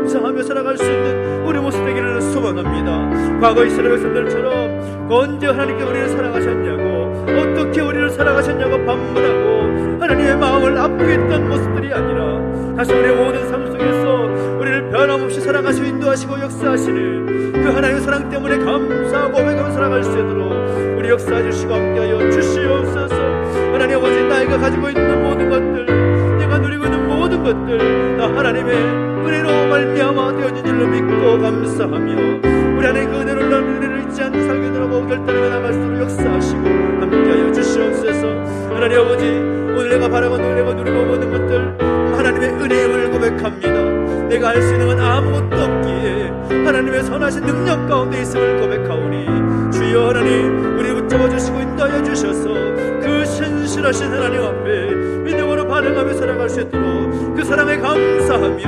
감사하며 살아갈 수 있는 우리 모습 되기를 소망합니다. 과거 이스라엘 백성들처럼 언제 하나님께 우리를 사랑하셨냐고, 어떻게 우리를 사랑하셨냐고 반문하고 하나님의 마음을 아프게 했던 모습들이 아니라 다시 우리의 모든 삶 속에서 우리를 변함없이 사랑하시고 인도하시고 역사하시는 그 하나님의 사랑 때문에 감사하고 고백하며 살아갈 수 있도록 우리 역사해 주시고 함께하여 주시옵소서. 하나님 아버지 나이가 가지고 있는 모든 것들, 내가 누리고 있는 모든 것들 다 하나님의 은혜로 말미암아 되어진 줄로 믿고 감사하며 우리 안에 그 은혜를 나는 은혜를 잊지 않고 살게 되라고 결단하며 나갈 수 있도록 역사하시고 함께하여 주시옵소서. 하나님 아버지 오늘 내가 바라고 내가 누리고 모든 것들 하나님의 은혜임을 고백합니다. 내가 할 수 있는 건 아무것도 없기에 하나님의 선하신 능력 가운데 있음을 고백하오니 주여 하나님 우리 붙잡아 주시고 인도하여 주셔서 그 신실하신 하나님 앞에 믿음으로 반응하며 살아갈 수 있도록 그 사랑에 감사하며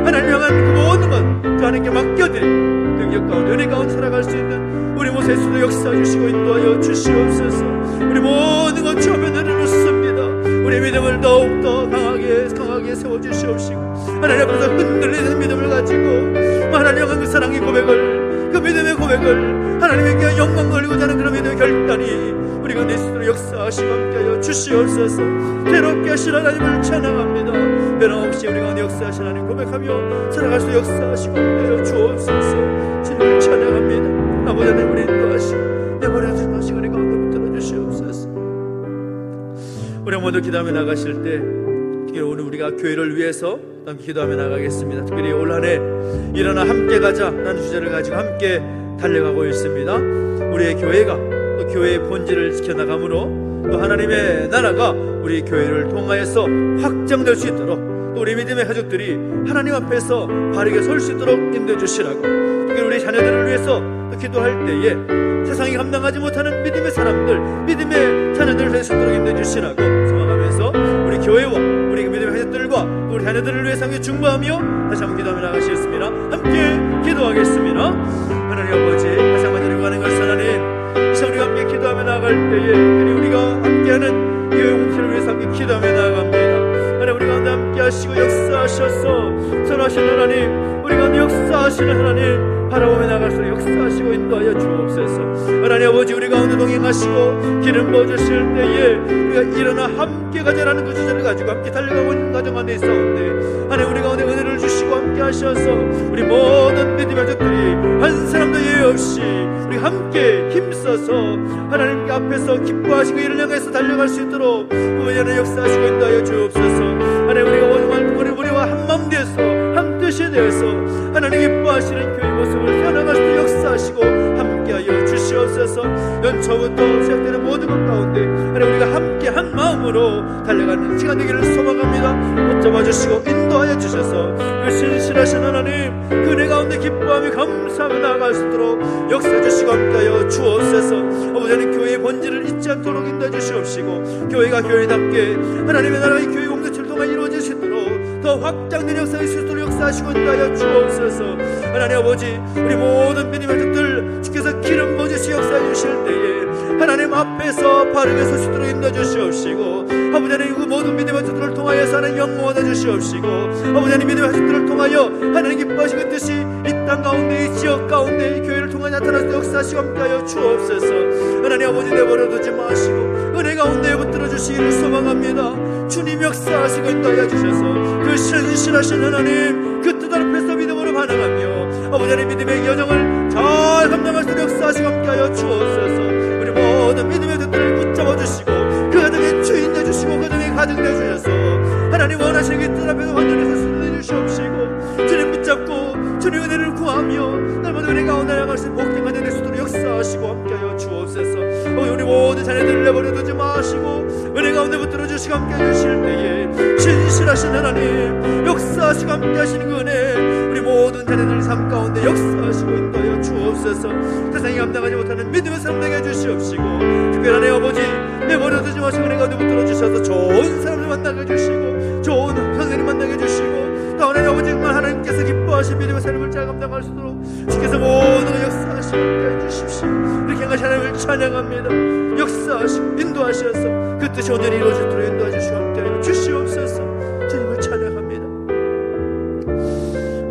하나님 향한 그 모든 것 그 하나님께 맡겨드린 능력 가운데 은혜 가운데 살아갈 수 있는 우리 모습의 수도 역사해 주시고 인도하여 주시옵소서. 우리 모든 것 주 앞에 내려놓습니다. 우리 믿음을 더욱더 강하게 세워주시옵시고 하나님 앞에서 흔들리는 믿음을 가지고 하나님 향한 그 사랑의 고백을, 그 믿음의 고백을 하나님에게 영광 돌리고자 하는 그런 믿음의 결단이 우리가 내 스스로 역사하시고 함께하여 주시옵소서. 새롭게 하신 하나님을 찬양합니다. 변함없이 우리가 역사하신 하나님 고백하며 살아갈 수 역사하시고 함께하여 주옵소서. 주님을 찬양합니다. 아버지 하나님 우리 인도하시고 내 머리에 주신 시간에 가운데 붙들어 주시옵소서. 우리 모두 기도하며 나가실 때 특히 오늘 우리가 교회를 위해서 함께 기도하며 나가겠습니다. 특별히 올 한 해 일어나 함께 가자라는 주제를 가지고 함께 달려가고 있습니다. 우리의 교회가 또 교회의 본질을 지켜나가므로 또 하나님의 나라가 우리 교회를 통하여서 확장될 수 있도록 또 우리 믿음의 가족들이 하나님 앞에서 바르게 설 수 있도록 인도해 주시라고, 특히 우리 자녀들을 위해서 또 기도할 때에 세상이 감당하지 못하는 믿음의 사람들, 믿음의 자녀들을 될 수 있도록 인도해 주시라고 소망하면서 우리 교회와 우리 믿음의 가족들과 우리 자녀들을 위해서 함께 중보하며 다시 한번 기도하며 나가시겠습니다. 함께 기도하겠습니다. 하나님 아버지, 다시 한번 드리고 가는 것을 하나님, 이 시간 우리가 함께 기도하며 나아갈 때에 우리가 함께하는 교회 공동체를 위해서 함께 기도하며 나아갑니다. 하나님, 우리 가운데 함께 하시고 역사하셔서 선하신 하나님, 우리 가운데 역사하시는 하나님 바라보며 나갈수록 역사하시고 인도하여 주옵소서. 하나님 아버지, 우리 가운데 동행하시고 기름 부어주실 때에 우리가 일어나 함께 가자라는 그 주제를 가지고 함께 달려가고 있는 가정 안에 있사온데, 하나님 우리 가운데 은혜를 주시고 함께 하셔서 우리 모든 믿음의 가족들이 한 사람도 예외 없이 우리 함께 힘써서 하나님 앞에서 기뻐하시고 이를 향해서 달려갈 수 있도록 그분의 역사하시고 인도하여 주옵소서. 하나님, 우리가 우리와 한마음 되어서 한 뜻이 되어서 하나님 기뻐하시는 교회 모습을 펴나갈 수 역사하시고 함께하여 주시옵소서. 연초부터 시작되는 모든 것 가운데 하나님, 우리가 함께 한 마음으로 달려가는 시간 되기를 소망합니다. 붙잡아 주시고 인도하여 주셔서 그 신실하신 하나님 그 은혜 가운데 기뻐하며 감사하며 나아갈 수 있도록 역사해 주시고 함께하여 주옵소서. 아버지, 하나님 교회의 본질을 잊지 않도록 인도해 주시옵시고 교회가 교회답게 하나님의 나라의 교회 공동체를 통해 이루어질 수 있도록 더 확장된 역사의 수 있도록 역사하시고 인도하여 주옵소서. 하나님 아버지, 우리 모든 믿음의 가족들 주께서 기름 부어주시 역사해 주실 때에 하나님 앞에서 바르게 설 수 있도록 인도해 주시옵시고, 아버지 하나님 그 모든 믿음의 가족들을 통하여서 하나님 영광 얻어 주시옵시고, 아버지 하나님 믿음의 가족들을 통하여 하나님 기뻐하시는 뜻이 이 땅 가운데 이 지역 가운데 이 교회를 통해 나타나서 역사하시고 함께하여 주옵소서. 하나님 아버지, 내버려두지 마시고 은혜 가운데 붙들어 주시기를 소망합니다. 주님 역사하시고 인도하여 주셔서 그 신실하신 하나님 그 뜻 앞에서 믿음으로 반응하며 아버지 하나님 믿음의 여정을 잘 감당할 수 있도록 역사하시고 함께하여 주옵소서. 우리 모든 믿음의 뜻들을 붙잡아 주시고 그 가정의 주인 되주시고 가정의 가정 되주셔서 하나님 원하시는 그 뜻 앞에서 완전히 설 수 있도록 해주시옵시고, 주님 붙잡고 주님 은혜를 구하며 날마다 은혜 가운데 나아갈 수 있는 복된 가정 될 수 있도록 역사하시고 함께하여 주옵소서. 우리 모든 자녀들을 내버려두지 마시고 은혜 가운데 붙들어 주시고 함께해 주실 때에 신실하신 하나님 역사하시고 함께하시는 그 은혜 우리 모든 자녀들 삶 가운데 역사하시고 인도하여 주옵소서. 세상이 감당하지 못하는 믿음의 삶 되게 해주시옵시고, 특별한 아버지 내버려두지 마시고 은혜 가운데 붙들어 주셔서 좋은 사람을 만나게 해주시고 좋은 선생님 만나게 해주시고, 또 하나님 아버지 정말 하나님께서 기뻐하신 믿음의 삶을 잘 감당할 수 있도록 주께서 모든 걸 역사하시고 함께해 주십시오. 이렇게 하신 하나님을 찬양합니다. 역사하시고 인도하셔서 그 뜻이 온전히 이루어지도록 인도해 주시고 함께해 주시옵소서. 주님을 찬양합니다.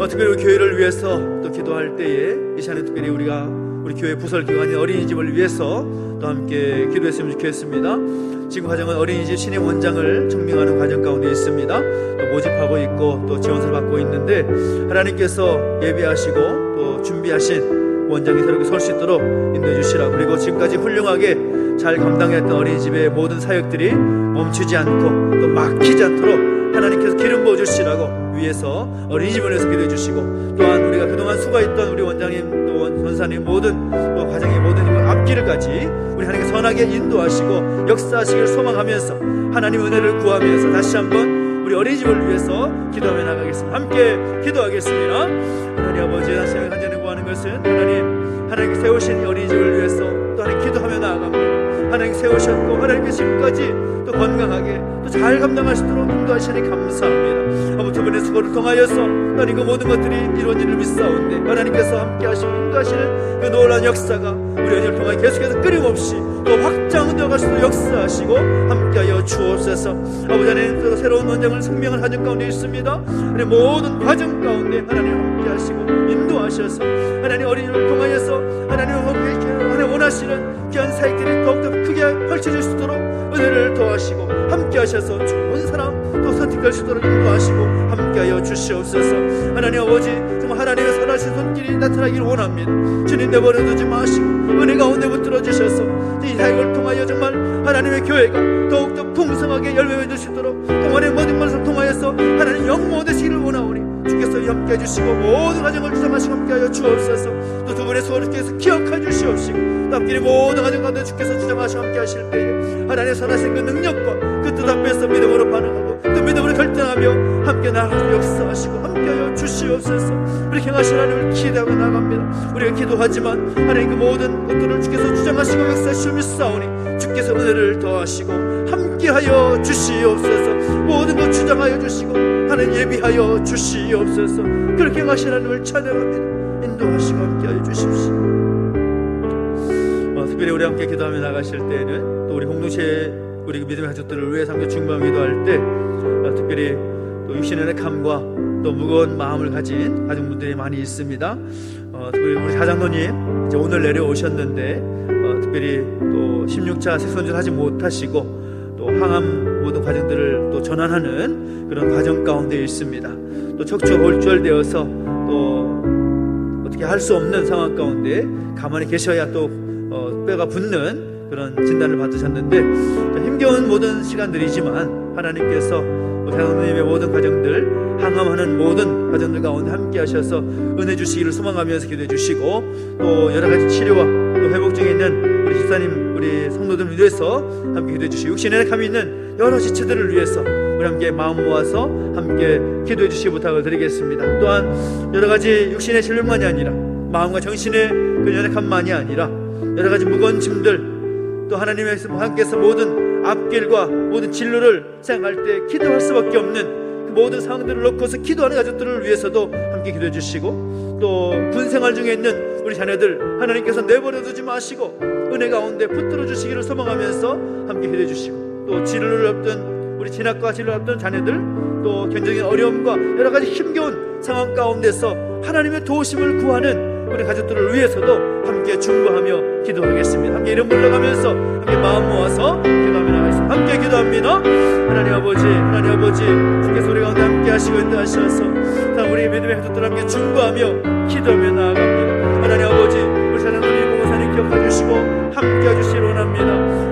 특별히 우리 교회를 위해서 또 기도할 때에 이 시간에 특별히 우리가 우리 교회 부설 기관인 어린이집을 위해서 또 함께 기도했으면 좋겠습니다. 지금 과정은 어린이집 신임 원장을 청명하는 과정 가운데 있습니다. 또 모집하고 있고 또 지원서를 받고 있는데, 하나님께서 예비하시고 또 준비하신 원장이 새롭게 설 수 있도록 인도해 주시라. 그리고 지금까지 훌륭하게 잘 감당했던 어린이집의 모든 사역들이 멈추지 않고 또 막히지 않도록 하나님께서 기름 부어주시라고 위해서 어린이집을 위해서 기도해 주시고, 또한 우리가 그동안 수고했던 우리 원장님 또 전사님 모든 또 과정의 모든 앞길을까지 우리 하나님께 선하게 인도하시고 역사하시기를 소망하면서 하나님 은혜를 구하면서 다시 한번 우리 어린이집을 위해서 기도하며 나가겠습니다. 함께 기도하겠습니다. 하나님 아버지, 다시 한번 간절히 구하는 것은 하나님께 세우신 어린이집을 위해서 또 하나님 기도하며 나아갑니다. 하나님 세우셨고 하나님께 지금까지 또 건강하게 또 잘 감당할 수 있도록 인도하시니 감사합니다. 아버지, 두 분의 수고를 통하여서 하나님 그 모든 것들이 이루어지는 믿사온데 하나님께서 함께 하시고 인도하시는 그 놀라운 역사가 우리 어린이를 통해 계속해서 끊임없이 또 확장되어 갈 수 있도록 역사하시고 함께하여 주옵소서. 아버지, 하나님 또 새로운 원장을 생명을 하는 가운데 있습니다. 우리 모든 과정 가운데 하나님 함께 하시고 인도하셔서 하나님 어린이를 통하여서 하나님 원하시는 귀한 사역들이 더욱더 크게 펼쳐질 수 있도록 은혜를 더하시고 함께 하셔서 좋은 사람 또 선택할 수 있도록 인도하시고 함께하여 주시옵소서. 하나님 아버지, 정말 하나님의 선하신 손길이 나타나기를 원합니다. 주님 내버려두지 마시고 은혜 가운데 붙들어 주셔서 이 사역을 통하여 정말 하나님의 교회가 더욱더 풍성하게 열매 맺을 수 있도록 동안의 모든 것을 통하여서 하나님 영모 되시기를 원하오니 주께서 함께 해주시고 모든 가정을 주장하시고 함께하여 주옵소서. 또 두 분의 수고를 주께서 기억해 주시옵시고 또 함께 모든 가정 가운데 주께서 주장하시고 함께 하실 때에 하나님의 선하신 그 능력과 그 뜻 앞에서 믿음으로 반응하고 기도하며 또 믿음으로 결단하며 함께 나아가서 역사하시고 함께하여 주시옵소서. 우리 행하신 하나님을 기대하고 나갑니다. 우리가 기도하지만 하나님 그 모든 것들을 주께서 주장하시고 역사하시며 믿사오니 주께서 은혜를 더하시고 함께하여 주시옵소서. 모든 것 주장하여 주시고 하나님 예비하여 주시옵소서. 그렇게 행하신 하나님을 찬양합니다. 인도하시고 함께하여 주십시오. 특별히 우리 함께 기도하며 나가실 때에는 또 우리 공동체 우리 믿음의 가족들을 위해 함께 중보하며 기도할 때 특별히 또 육신의 감과 또 무거운 마음을 가진 가족분들이 많이 있습니다. 특별히 우리 사장노님 이제 오늘 내려오셨는데 특별히 또 16차 색선질 하지 못하시고 또 항암 모든 과정들을 또 전환하는 그런 과정 가운데 있습니다. 또 척추가 골절되어서 또 어떻게 할 수 없는 상황 가운데 가만히 계셔야 또 뼈가 붙는 그런 진단을 받으셨는데 힘겨운 모든 시간들이지만 하나님께서 사장님의 모든 과정들 항암하는 모든 과정들 가운데 함께 하셔서 은혜 주시기를 소망하면서 기도해 주시고 또 여러가지 치료와 또 회복 중에 있는 우리 집사님 우리 성도들을 위해서 함께 기도해 주시고 육신의 감이 있는 여러 지체들을 위해서 우리 함께 마음 모아서 함께 기도해 주시기 부탁을 드리겠습니다. 또한 여러가지 육신의 질병만이 아니라 마음과 정신의 그 연약함만이 아니라 여러가지 무거운 짐들 또 하나님께서 모든 앞길과 모든 진로를 생각할 때 기도할 수밖에 없는 그 모든 상황들을 놓고서 기도하는 가족들을 위해서도 함께 기도해 주시고 또 군생활 중에 있는 우리 자녀들 하나님께서 내버려 두지 마시고 은혜 가운데 붙들어 주시기를 소망하면서 함께 기도해 주시고 또 진로를 앞둔 우리 진학과 진로를 앞둔 자녀들 또 경제적인 어려움과 여러가지 힘겨운 상황 가운데서 하나님의 도우심을 구하는 우리 가족들을 위해서도 함께 중보하며 기도하겠습니다. 함께 이름 불러가면서 함께 마음 모아서 기도하며 나가겠습니다. 함께 기도합니다. 하나님 아버지 주께서 우리 가운데 함께 하시고 인도하셔서 우리 믿음의 가족들 함께 중보하며 기도하며 나아갑니다. 하나님 아버지 우리 사장님 목사님 기억해 주시고 함께 해주시기 원합니다.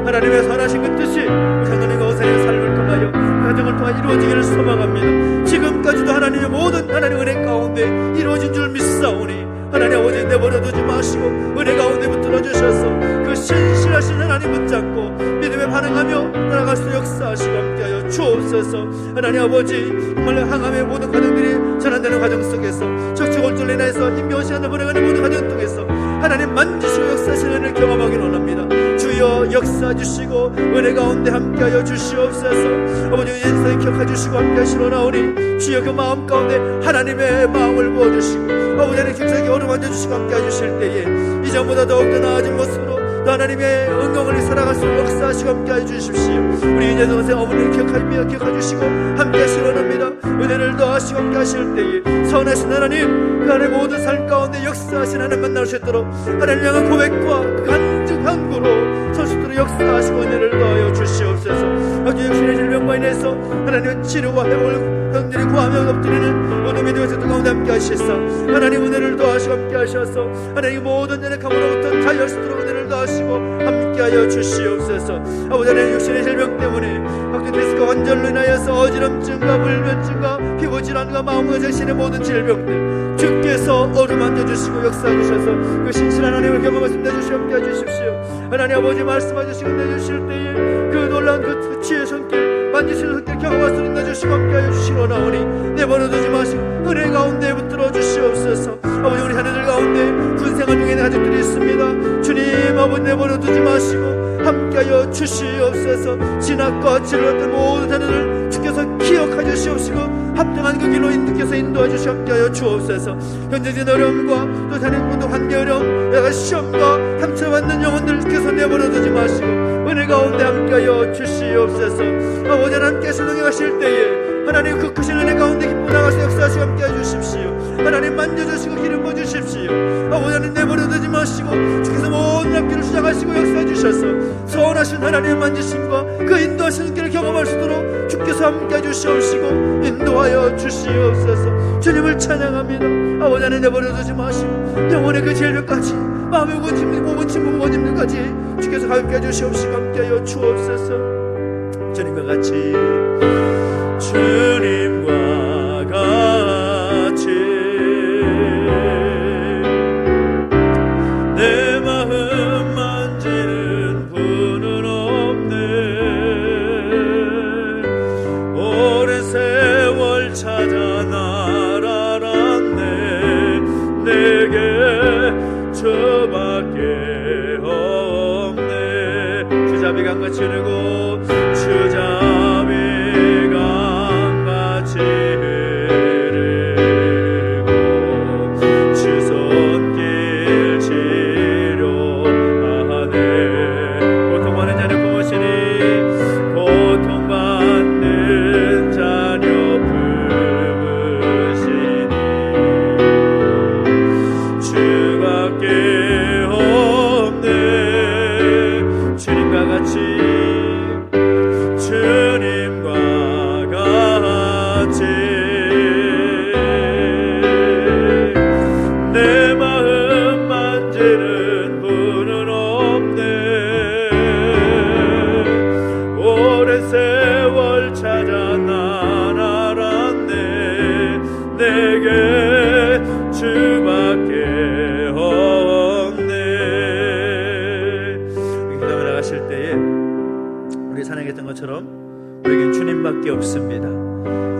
하나님의 선하신 그 뜻이 우리 사장님 목사님의 삶을 통하여 가정을 통해 이루어지기를 소망합니다. 지금까지도 하나님의 모든 하나님의 은혜 가운데 이루어진 줄 믿사오니 하나님 아버지 내버려두지 마시고 은혜 가운데 붙들어 주셔서 그 신실하신 하나님 붙잡고 믿음에 반응하며 나아갈 수 역사하시고 함께하여 주옵소서. 하나님 아버지 정말 항암의 모든 과정들이 전환되는 과정 속에서 척추골절로 인해서 힘겨운 시간을 보내가는 모든 과정 속에서 하나님 만지시고 역사하시는 은혜를 경험하기 원합니다. 주여 역사 주시고 은혜 가운데 함께하여 주시옵소서. 아버지 인생을 기억해 주시고 함께하시러 나오니 주여 그 마음 가운데 하나님의 마음을 부어주시고 아버지 하나님 깊숙이 어루만져 주시고 함께해 주실 때에 이전보다 더욱더 나아진 모습으로 또 하나님의 은총을 살아갈 수 역사하시고 함께해 주십시오. 우리 이제 동생 어머니를 기억해 주시고 함께하시러 원합니다. 은혜를 더하시고 함께하실 때에 선하신 하나님 그 안에 모든 삶 가운데 역사하신 하나님 만날 수 있도록 하나님 향한 고백과 간증한 구로 서수도록 역사하시고 은혜를 더하여 주시옵소서. 아주 육신의 질병과 인해서 하나님의 치료와 회복을 형들이 구하며 엎드리는 모든 믿음의 자들 가운데 함께 하시사 하나님 은혜를 더하시고 함께 하셔서 하나님 모든 연약함으로부터 자유할 수 있도록 은혜를 더하시고 함께 하여 주시옵소서. 아버지 하나님 육신의 질병 때문에 각종 디스크 관절로 인하여서 어지럼증과 불면증과 피부질환과 마음과 정신의 모든 질병들 주께서 어루만져 주시고 역사해 주셔서 그 신실한 하나님을 경험하시며 내주시고 함께 해주십시오. 하나님 아버지 말씀하시고 내주실 때에 그 놀라운 그 치유의 손길 만지시는 손길 경험할 수 있는 내주시고 함께하여 주시러 나오니 내버려두지 마시고 은혜 가운데 붙들어 주시옵소서. 아버지 우리 자녀들 가운데 군생활 중에 가족들이 있습니다. 주님 아버지 내버려두지 마시고 함께하여 주시옵소서. 진학과 진로들 모든 자녀들 주께서 기억하여 주시옵시고 합당한 그 길로 인도께서 인도해 주시고 함께하여 주옵소서. 현재적인 어려움과 또 자녀분도 관계 어려움 내가 시험과 상처받는 영혼들께서 내버려두지 마시고 은혜 가운데 함께하여 주시옵소서. 아버지 하나님께서 능력하실 때에 하나님 그 크신 은혜 가운데 기뻐 나가서 역사하시고 함께해 주십시오. 하나님 만져주시고 기름 부어주십시오. 아버지 하나님 내버려두지 마시고 주께서 모든 앞길을 주장하시고 역사해 주셔서 선하신 하나님의 만지심과 그 인도하시는 길을 경험할 수 있도록 주께서 함께해 주시옵시고 인도하여 주시옵소서. 주님을 찬양합니다. 아버지 하나님 내버려두지 마시고 영혼의 그 질병까지 마음의 몸은 침묵 원님들까지 주께서 가볍게 해주시옵시고 함께하여 주옵소서. 주님과 같이 주님과 같이 내 마음 만지는 분은 없네. 주잡이 강같이 흐르고 주잡이 강같이 흐르고 주 손길 치료하네. 고통받는 자녀 품으시니 고통받는 자녀 품으시니 주밖에 없네. 주님과 같이 주님과 같이 내 마음 만지는 분은 없네. 오랜 세월 찾아 난 알았네. 내게 주밖에 없네. 기도하며 나가실 때에 우리 찬양했던 것처럼 우리에겐 주님밖에 없습니다.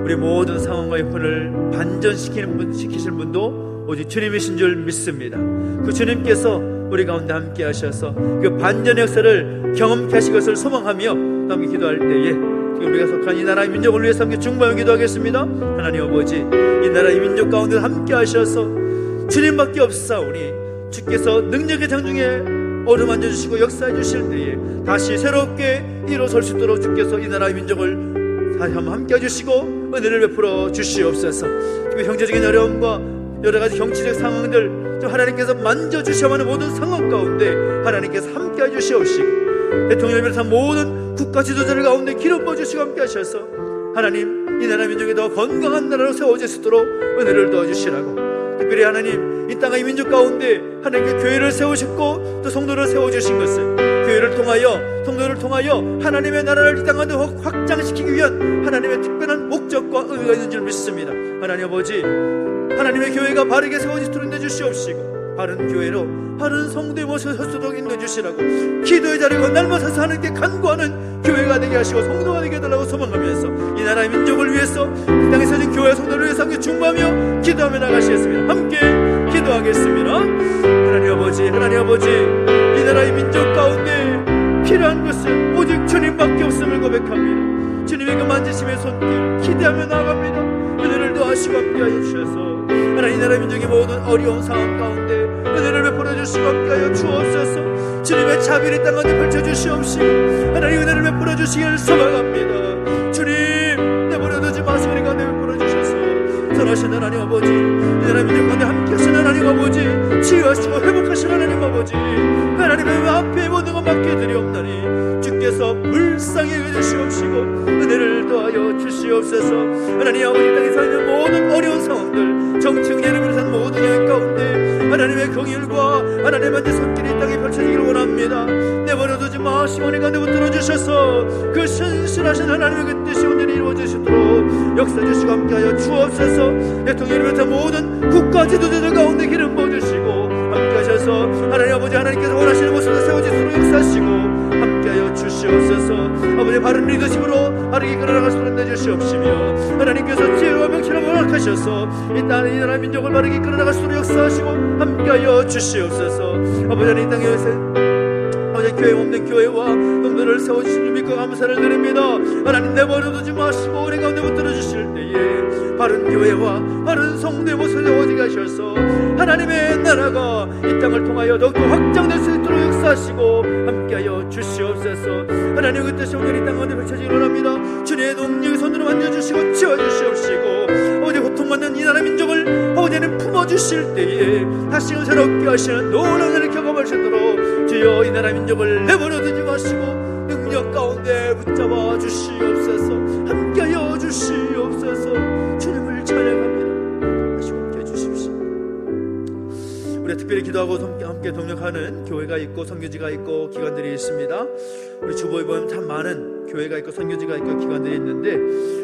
우리 모든 상황과 형편을 반전시키실 분도 오직 주님이신 줄 믿습니다. 그 주님께서 우리 가운데 함께 하셔서 그 반전의 역사를 경험케 하실 것을 소망하며 함께 기도할 때에 지금 우리가 속한 이 나라의 민족을 위해서 함께 중보하며 기도하겠습니다. 하나님 아버지, 이 나라의 민족 가운데 함께 하셔서 주님밖에 없사오니 주께서 능력의 장중에 어루만져 주시고 역사해 주실 때에 다시 새롭게 일어설 수 있도록 주께서 이 나라의 민족을 다시 한번 함께 해주시고 은혜를 베풀어 주시옵소서. 경제적인 어려움과 여러가지 정치적 상황들 하나님께서 만져주셔야하는 모든 상황 가운데 하나님께서 함께 해주시옵시고 대통령을 비롯한 모든 국가 지도자들 가운데 기름 부어주시고 함께 하셔서 하나님 이 나라 민족이 더 건강한 나라로 세워질 수 있도록 은혜를 도와주시라고, 특별히 하나님 이 땅의 민족 가운데 하나님께 교회를 세우셨고 또 성도를 세워주신 것을 교회를 통하여 성도를 통하여 하나님의 나라를 이 땅 가운데 확장시키기 위한 하나님의 특별한 목적과 의미가 있는 줄 믿습니다. 하나님 아버지, 하나님의 교회가 바르게 세워지도록 인도해주시옵시고 바른 교회로 바른 성도의 모습을 서도록 인도해주시라고, 기도의 자리가 날마다 하나님께 간구하는 교회가 되게 하시고 성도가 되게 해달라고 소망하면서 이 나라의 민족을 위해서 이 땅에 서진 교회와 성도를 위해서 함께 중보하며 기도하며 나가시겠습니다. 함께 기도하겠습니다. 하나님 아버지, 하나님 아버지, 이 나라의 민족 가운데 필요한 것은 오직 주님밖에 없음을 고백합니다. 주님의 그 만지심의 손길 기대하며 나아갑니다. 은혜를 더하시고 함께하여 주셔서 하나님 이 나라 민족의 모든 어려운 상황 가운데 은혜를 베풀어 주시고 함께하여 주옵소서. 주님의 자비를 땅 가운데 펼쳐주시옵시고 하나님 은혜를 베풀어 주시기를 소망합니다. 주님 내버려두지 마시고 우리 가운데 베풀어 주셔서 선하신 하나님 아버지, 이 나라 민족 가운데 함께하신 하나님 아버지, 치유하시고 회복하신 하나님 아버지, 하나님의 앞에 모든 것 맡겨드리옵나니 주께서 불쌍히 여겨주시옵시고 은혜를 더하여 주시옵소서. 하나님 아버지, 땅에서 있는 모든 어려운 상황들, 정치적 예를 비롯한 모든 여행 가운데 하나님의 긍휼과 하나님의 만지 손길이 땅에 펼쳐지기를 원합니다. 내버려두지 마시고 우리 가운데 붙들어 주셔서 그 신실하신 하나님의 그 뜻이 온전히 이루어지시도록 역사 주시고 함께하여 주옵소서. 대통령을 비롯한 모든 국가 지도자들 가운데 기름 부어주시고 함께하셔서 하나님 아버지, 하나님께서 원하시는 모습으로 세워지도록 역사하시고 함께하여 주시옵소서. 아버지, 바른 리더십으로 바르게 이끌어나갈 수 있도록 내주시옵시며 하나님께서 지혜와 명철을 허락하셔서 이 땅, 이 나라 민족을 바르게 이끌어나갈 수 있도록 역사하시고 함께하여 주시옵소서. 아버지, 이 땅에 아버지, 교회 없는 교회와 성도를 세워주신 줄 믿고 감사를 드립니다. 하나님 내버려두지 마시고 우리 가운데 붙들어 주실 때에 바른 교회와 바른 성도의 모습을 세워지게 하셔서 하나님의 나라가 이 땅을 통하여 더욱더 확장될 수 있도록 역사하시고 함께하여 주시옵소서. 하나님 그 뜻이 오늘 이 땅 가운데 펼쳐지기를 원합니다. 주님의 능력의 손으로 만져주시고 치워주시옵시고 아버지, 고통받는 이 나라 민족을 아버지는 품어주실 때에 다시금 새롭게 하시는 놀라운 은혜를 경험할 수 있도록 주여 이 나라 민족을 내버려두지 마시고 능력 가운데 붙잡아 주시옵소서. 함께하여 주시옵소서. 주님을 찬양합니다. 다시 함께해 주십시오. 우리가 특별히 기도하고 함께 동력하는 교회가 있고 선교지가 있고 기관들이 있습니다. 우리 주보에 보면 참 많은 교회가 있고 선교지가 있고 기관들이 있는데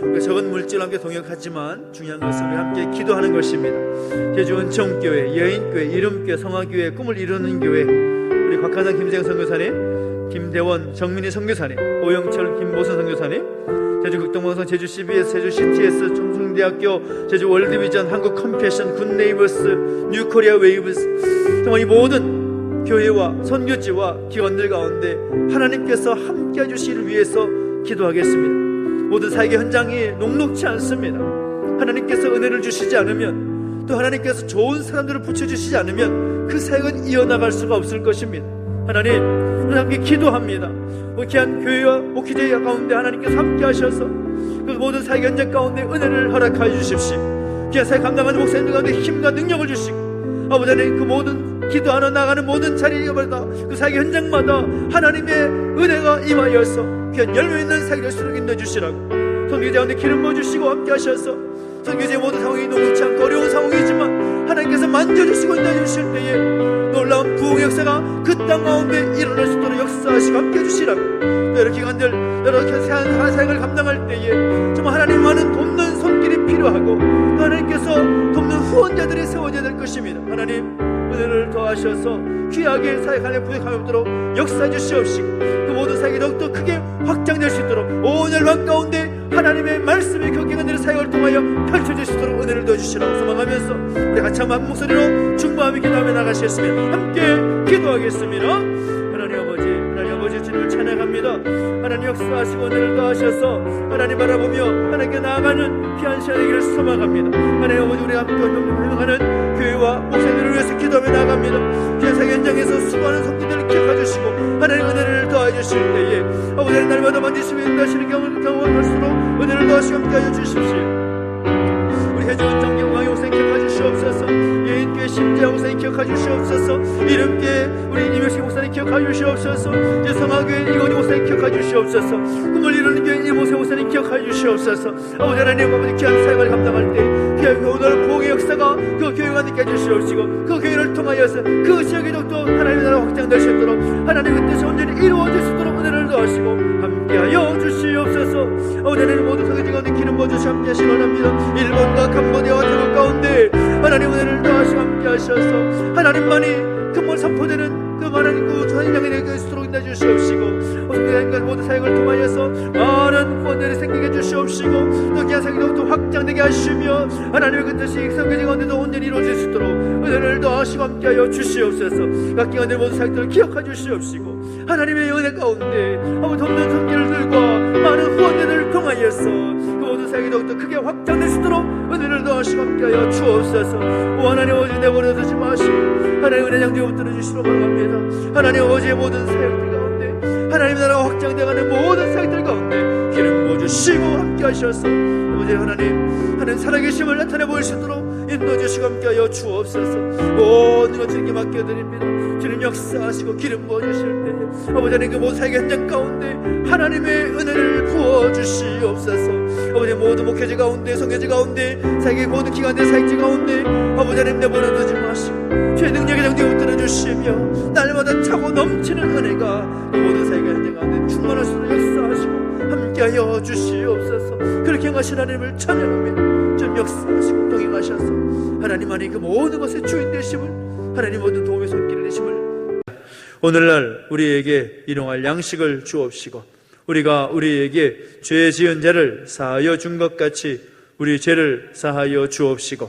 우리가 적은 물질로 함께 동역하지만 중요한 것은 우리 함께 기도하는 것입니다. 제주 은총교회, 여인교회, 이름교회, 성화교회, 꿈을 이루는 교회, 우리 곽하상 김세영 선교사님, 김대원, 정민희 선교사님, 오영철, 김보선 선교사님, 제주 극동방송, 제주 CBS, 제주 CTS, 청송대학교, 제주 월드비전, 한국 컴패션, 굿네이버스, 뉴코리아 웨이브스, 정말 이 모든 교회와 선교지와 기관들 가운데 하나님께서 함께 해주시기를 위해서 기도하겠습니다. 모든 사역의 현장이 녹록지 않습니다. 하나님께서 은혜를 주시지 않으면, 또 하나님께서 좋은 사람들을 붙여주시지 않으면 그 사역은 이어나갈 수가 없을 것입니다. 하나님, 우리 함께 기도합니다. 귀한 교회와 목회자 가운데 하나님께서 함께 하셔서 그 모든 사역 현장 가운데 은혜를 허락하여 주십시오. 귀한 사역 감당하는 목사님들 가운데 힘과 능력을 주시고, 아버지 하나님, 그 모든 기도하러 나가는 모든 자리마다, 그 사역 현장마다 하나님의 은혜가 임하여서 귀한 열매 있는 사역을 수록 인도해주시라고, 선교제 가운데 기름 부어주시고 함께 하셔서 선교제의 모든 상황이 녹록지 않고 어려운 상황이지만 하나님께서 만져주시고 인도해주실 때에 놀라운 부흥의 역사가 그 땅 가운데 일어날 수 있도록 역사하시고 함께 해주시라고, 여러 기관들, 여러 사역을 감당할 때에 정말 하나님 많은 돕는 손길이 필요하고, 또 하나님께서 돕는 후원자들이 세워져야 될 것입니다. 하나님, 은혜를 더하셔서 귀하게 사역하는 부족함이 없도록 역사해 주시옵시고, 그 모든 사역이 더욱더 크게 확장될 수 있도록 온 열방 가운데 하나님의 말씀이 격경한 사역을 통하여 펼쳐질 수 있도록 은혜를 더해주시라고 소망하면서 우리 같이 한번 목소리로 중보하며 기도하며 나가시겠습니다. 함께 기도하겠습니다. 하나님 아버지 주님을 찬양합니다. 하나님 역사하시고 은혜를 더하셔서 하나님 바라보며 하나님께 나아가는 귀한 시간 되기를 소망합니다. 하나님 아버지, 우리가 함께 운영하는 교회와 목사님들을 위해서 기도하며 나아갑니다. 귀한 사역 현장에서 수고하는 성도들을 기억해 주시고 하나님 은혜를 더해 주실 때에 아버지 하나님 날마다 만지시며 인도하시는 경험을 할수록 은혜를 더하시고 함께하여 주십시오. 우리 해준 정경왕 목사님 기억해 주시옵소서. 예인교회 심재하 목사님 기억해 주시옵소서. 이름교회 우리 이명식 목사님 기억해 주시옵소서. 성화교회 이건희 목사님 기억해 주시옵소서. 꿈을 이루는 교회 이모세 목사님 기억해 주시옵소서. 아버지 하나님, 아버지 귀한 사역을 감당할 때 귀한 오늘 부흥의 역사가 그 교회가 느껴 주시옵시고, 그 교회를 통하여서 그 지역에 더욱더 하나님의 나라 확장될 수 있도록 하나님의 뜻이 온전히 이루어질 수 있도록 은혜를 더하시고 함께하여 주시옵소서. 아버지 하나님, 모든 성도들 가운데 기름 부어주시 함께 하시기 원합니다. 일본과 캄보디아와 태국 가운데 하나님 은혜를 더하시고 함께 하셔서 하나님만이 금물 선포되는 그 하나님 그 전향이 되게 수록 인도해 주시옵시고, 성도님과 모든 사역을 통하여서 많은 후원들이 생기게 해 주시옵시고, 또 귀한 사역이 더욱더 확장되게 하시며 하나님의 그 뜻이 성교제 가운데도 온전히 이루어질 수 있도록 은혜를 더하시고 함께하여 주시옵소서. 각 기관들 모든 사역들을 기억해 주시옵시고, 하나님의 은혜 가운데 돕는 손길들과 많은 후원들을 통하여서 그 모든 사역이 더욱더 크게 확장될 수 있도록 은혜를 더하시고 함께하여 주옵소서. 오 하나님, 아버지 내버려두지 마시고 하나님 은혜 장대에 붙들어 주시러 바랍니다. 하나님 아버지의 모든 사역들 가운데 하나님 나라가 확장되어가는 모든 사역들 가운데 기름 부어주시고 함께 하셔서 아버지 하나님 살아계심을 나타내 보일 수 있도록 인도주시고 함께하여 주옵소서. 모든 것 주님께 맡겨드립니다. 주님 역사하시고 기름 부어주실 때 아버지 하나님 그 모든 사역의 현장 가운데 하나님의 은혜를 부어주시옵소서. 아버지 모든 목회자 가운데 성교제 가운데 사역의 모든 기관의 사역지 가운데 아버지 하나님 내버려두지 마시고 주의 능력의 장대에 붙들어 주시며 날마다 차고 넘치는 은혜가 그 모든 사역의 현장 가운데 충만할 수 있도록 역사하시고 함께하여 주시옵소서. 그렇게 행하신 하나님을 찬양합니다. 좀 역사하시고 동행하셔서 하나님만이 그 모든 것의 주인 되심을, 하나님 모든 도움의 손길을 되심을 오늘날 우리에게 일용할 양식을 주옵시고, 우리가 우리에게 죄 지은 죄를 사하여 준 것 같이 우리 죄를 사하여 주옵시고,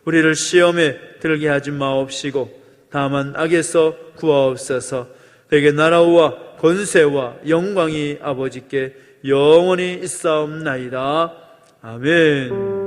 우리를 시험에 들게 하지 마옵시고 다만 악에서 구하옵소서. 되게 나라와 권세와 영광이 아버지께 영원히 있사옵나이다. 아멘.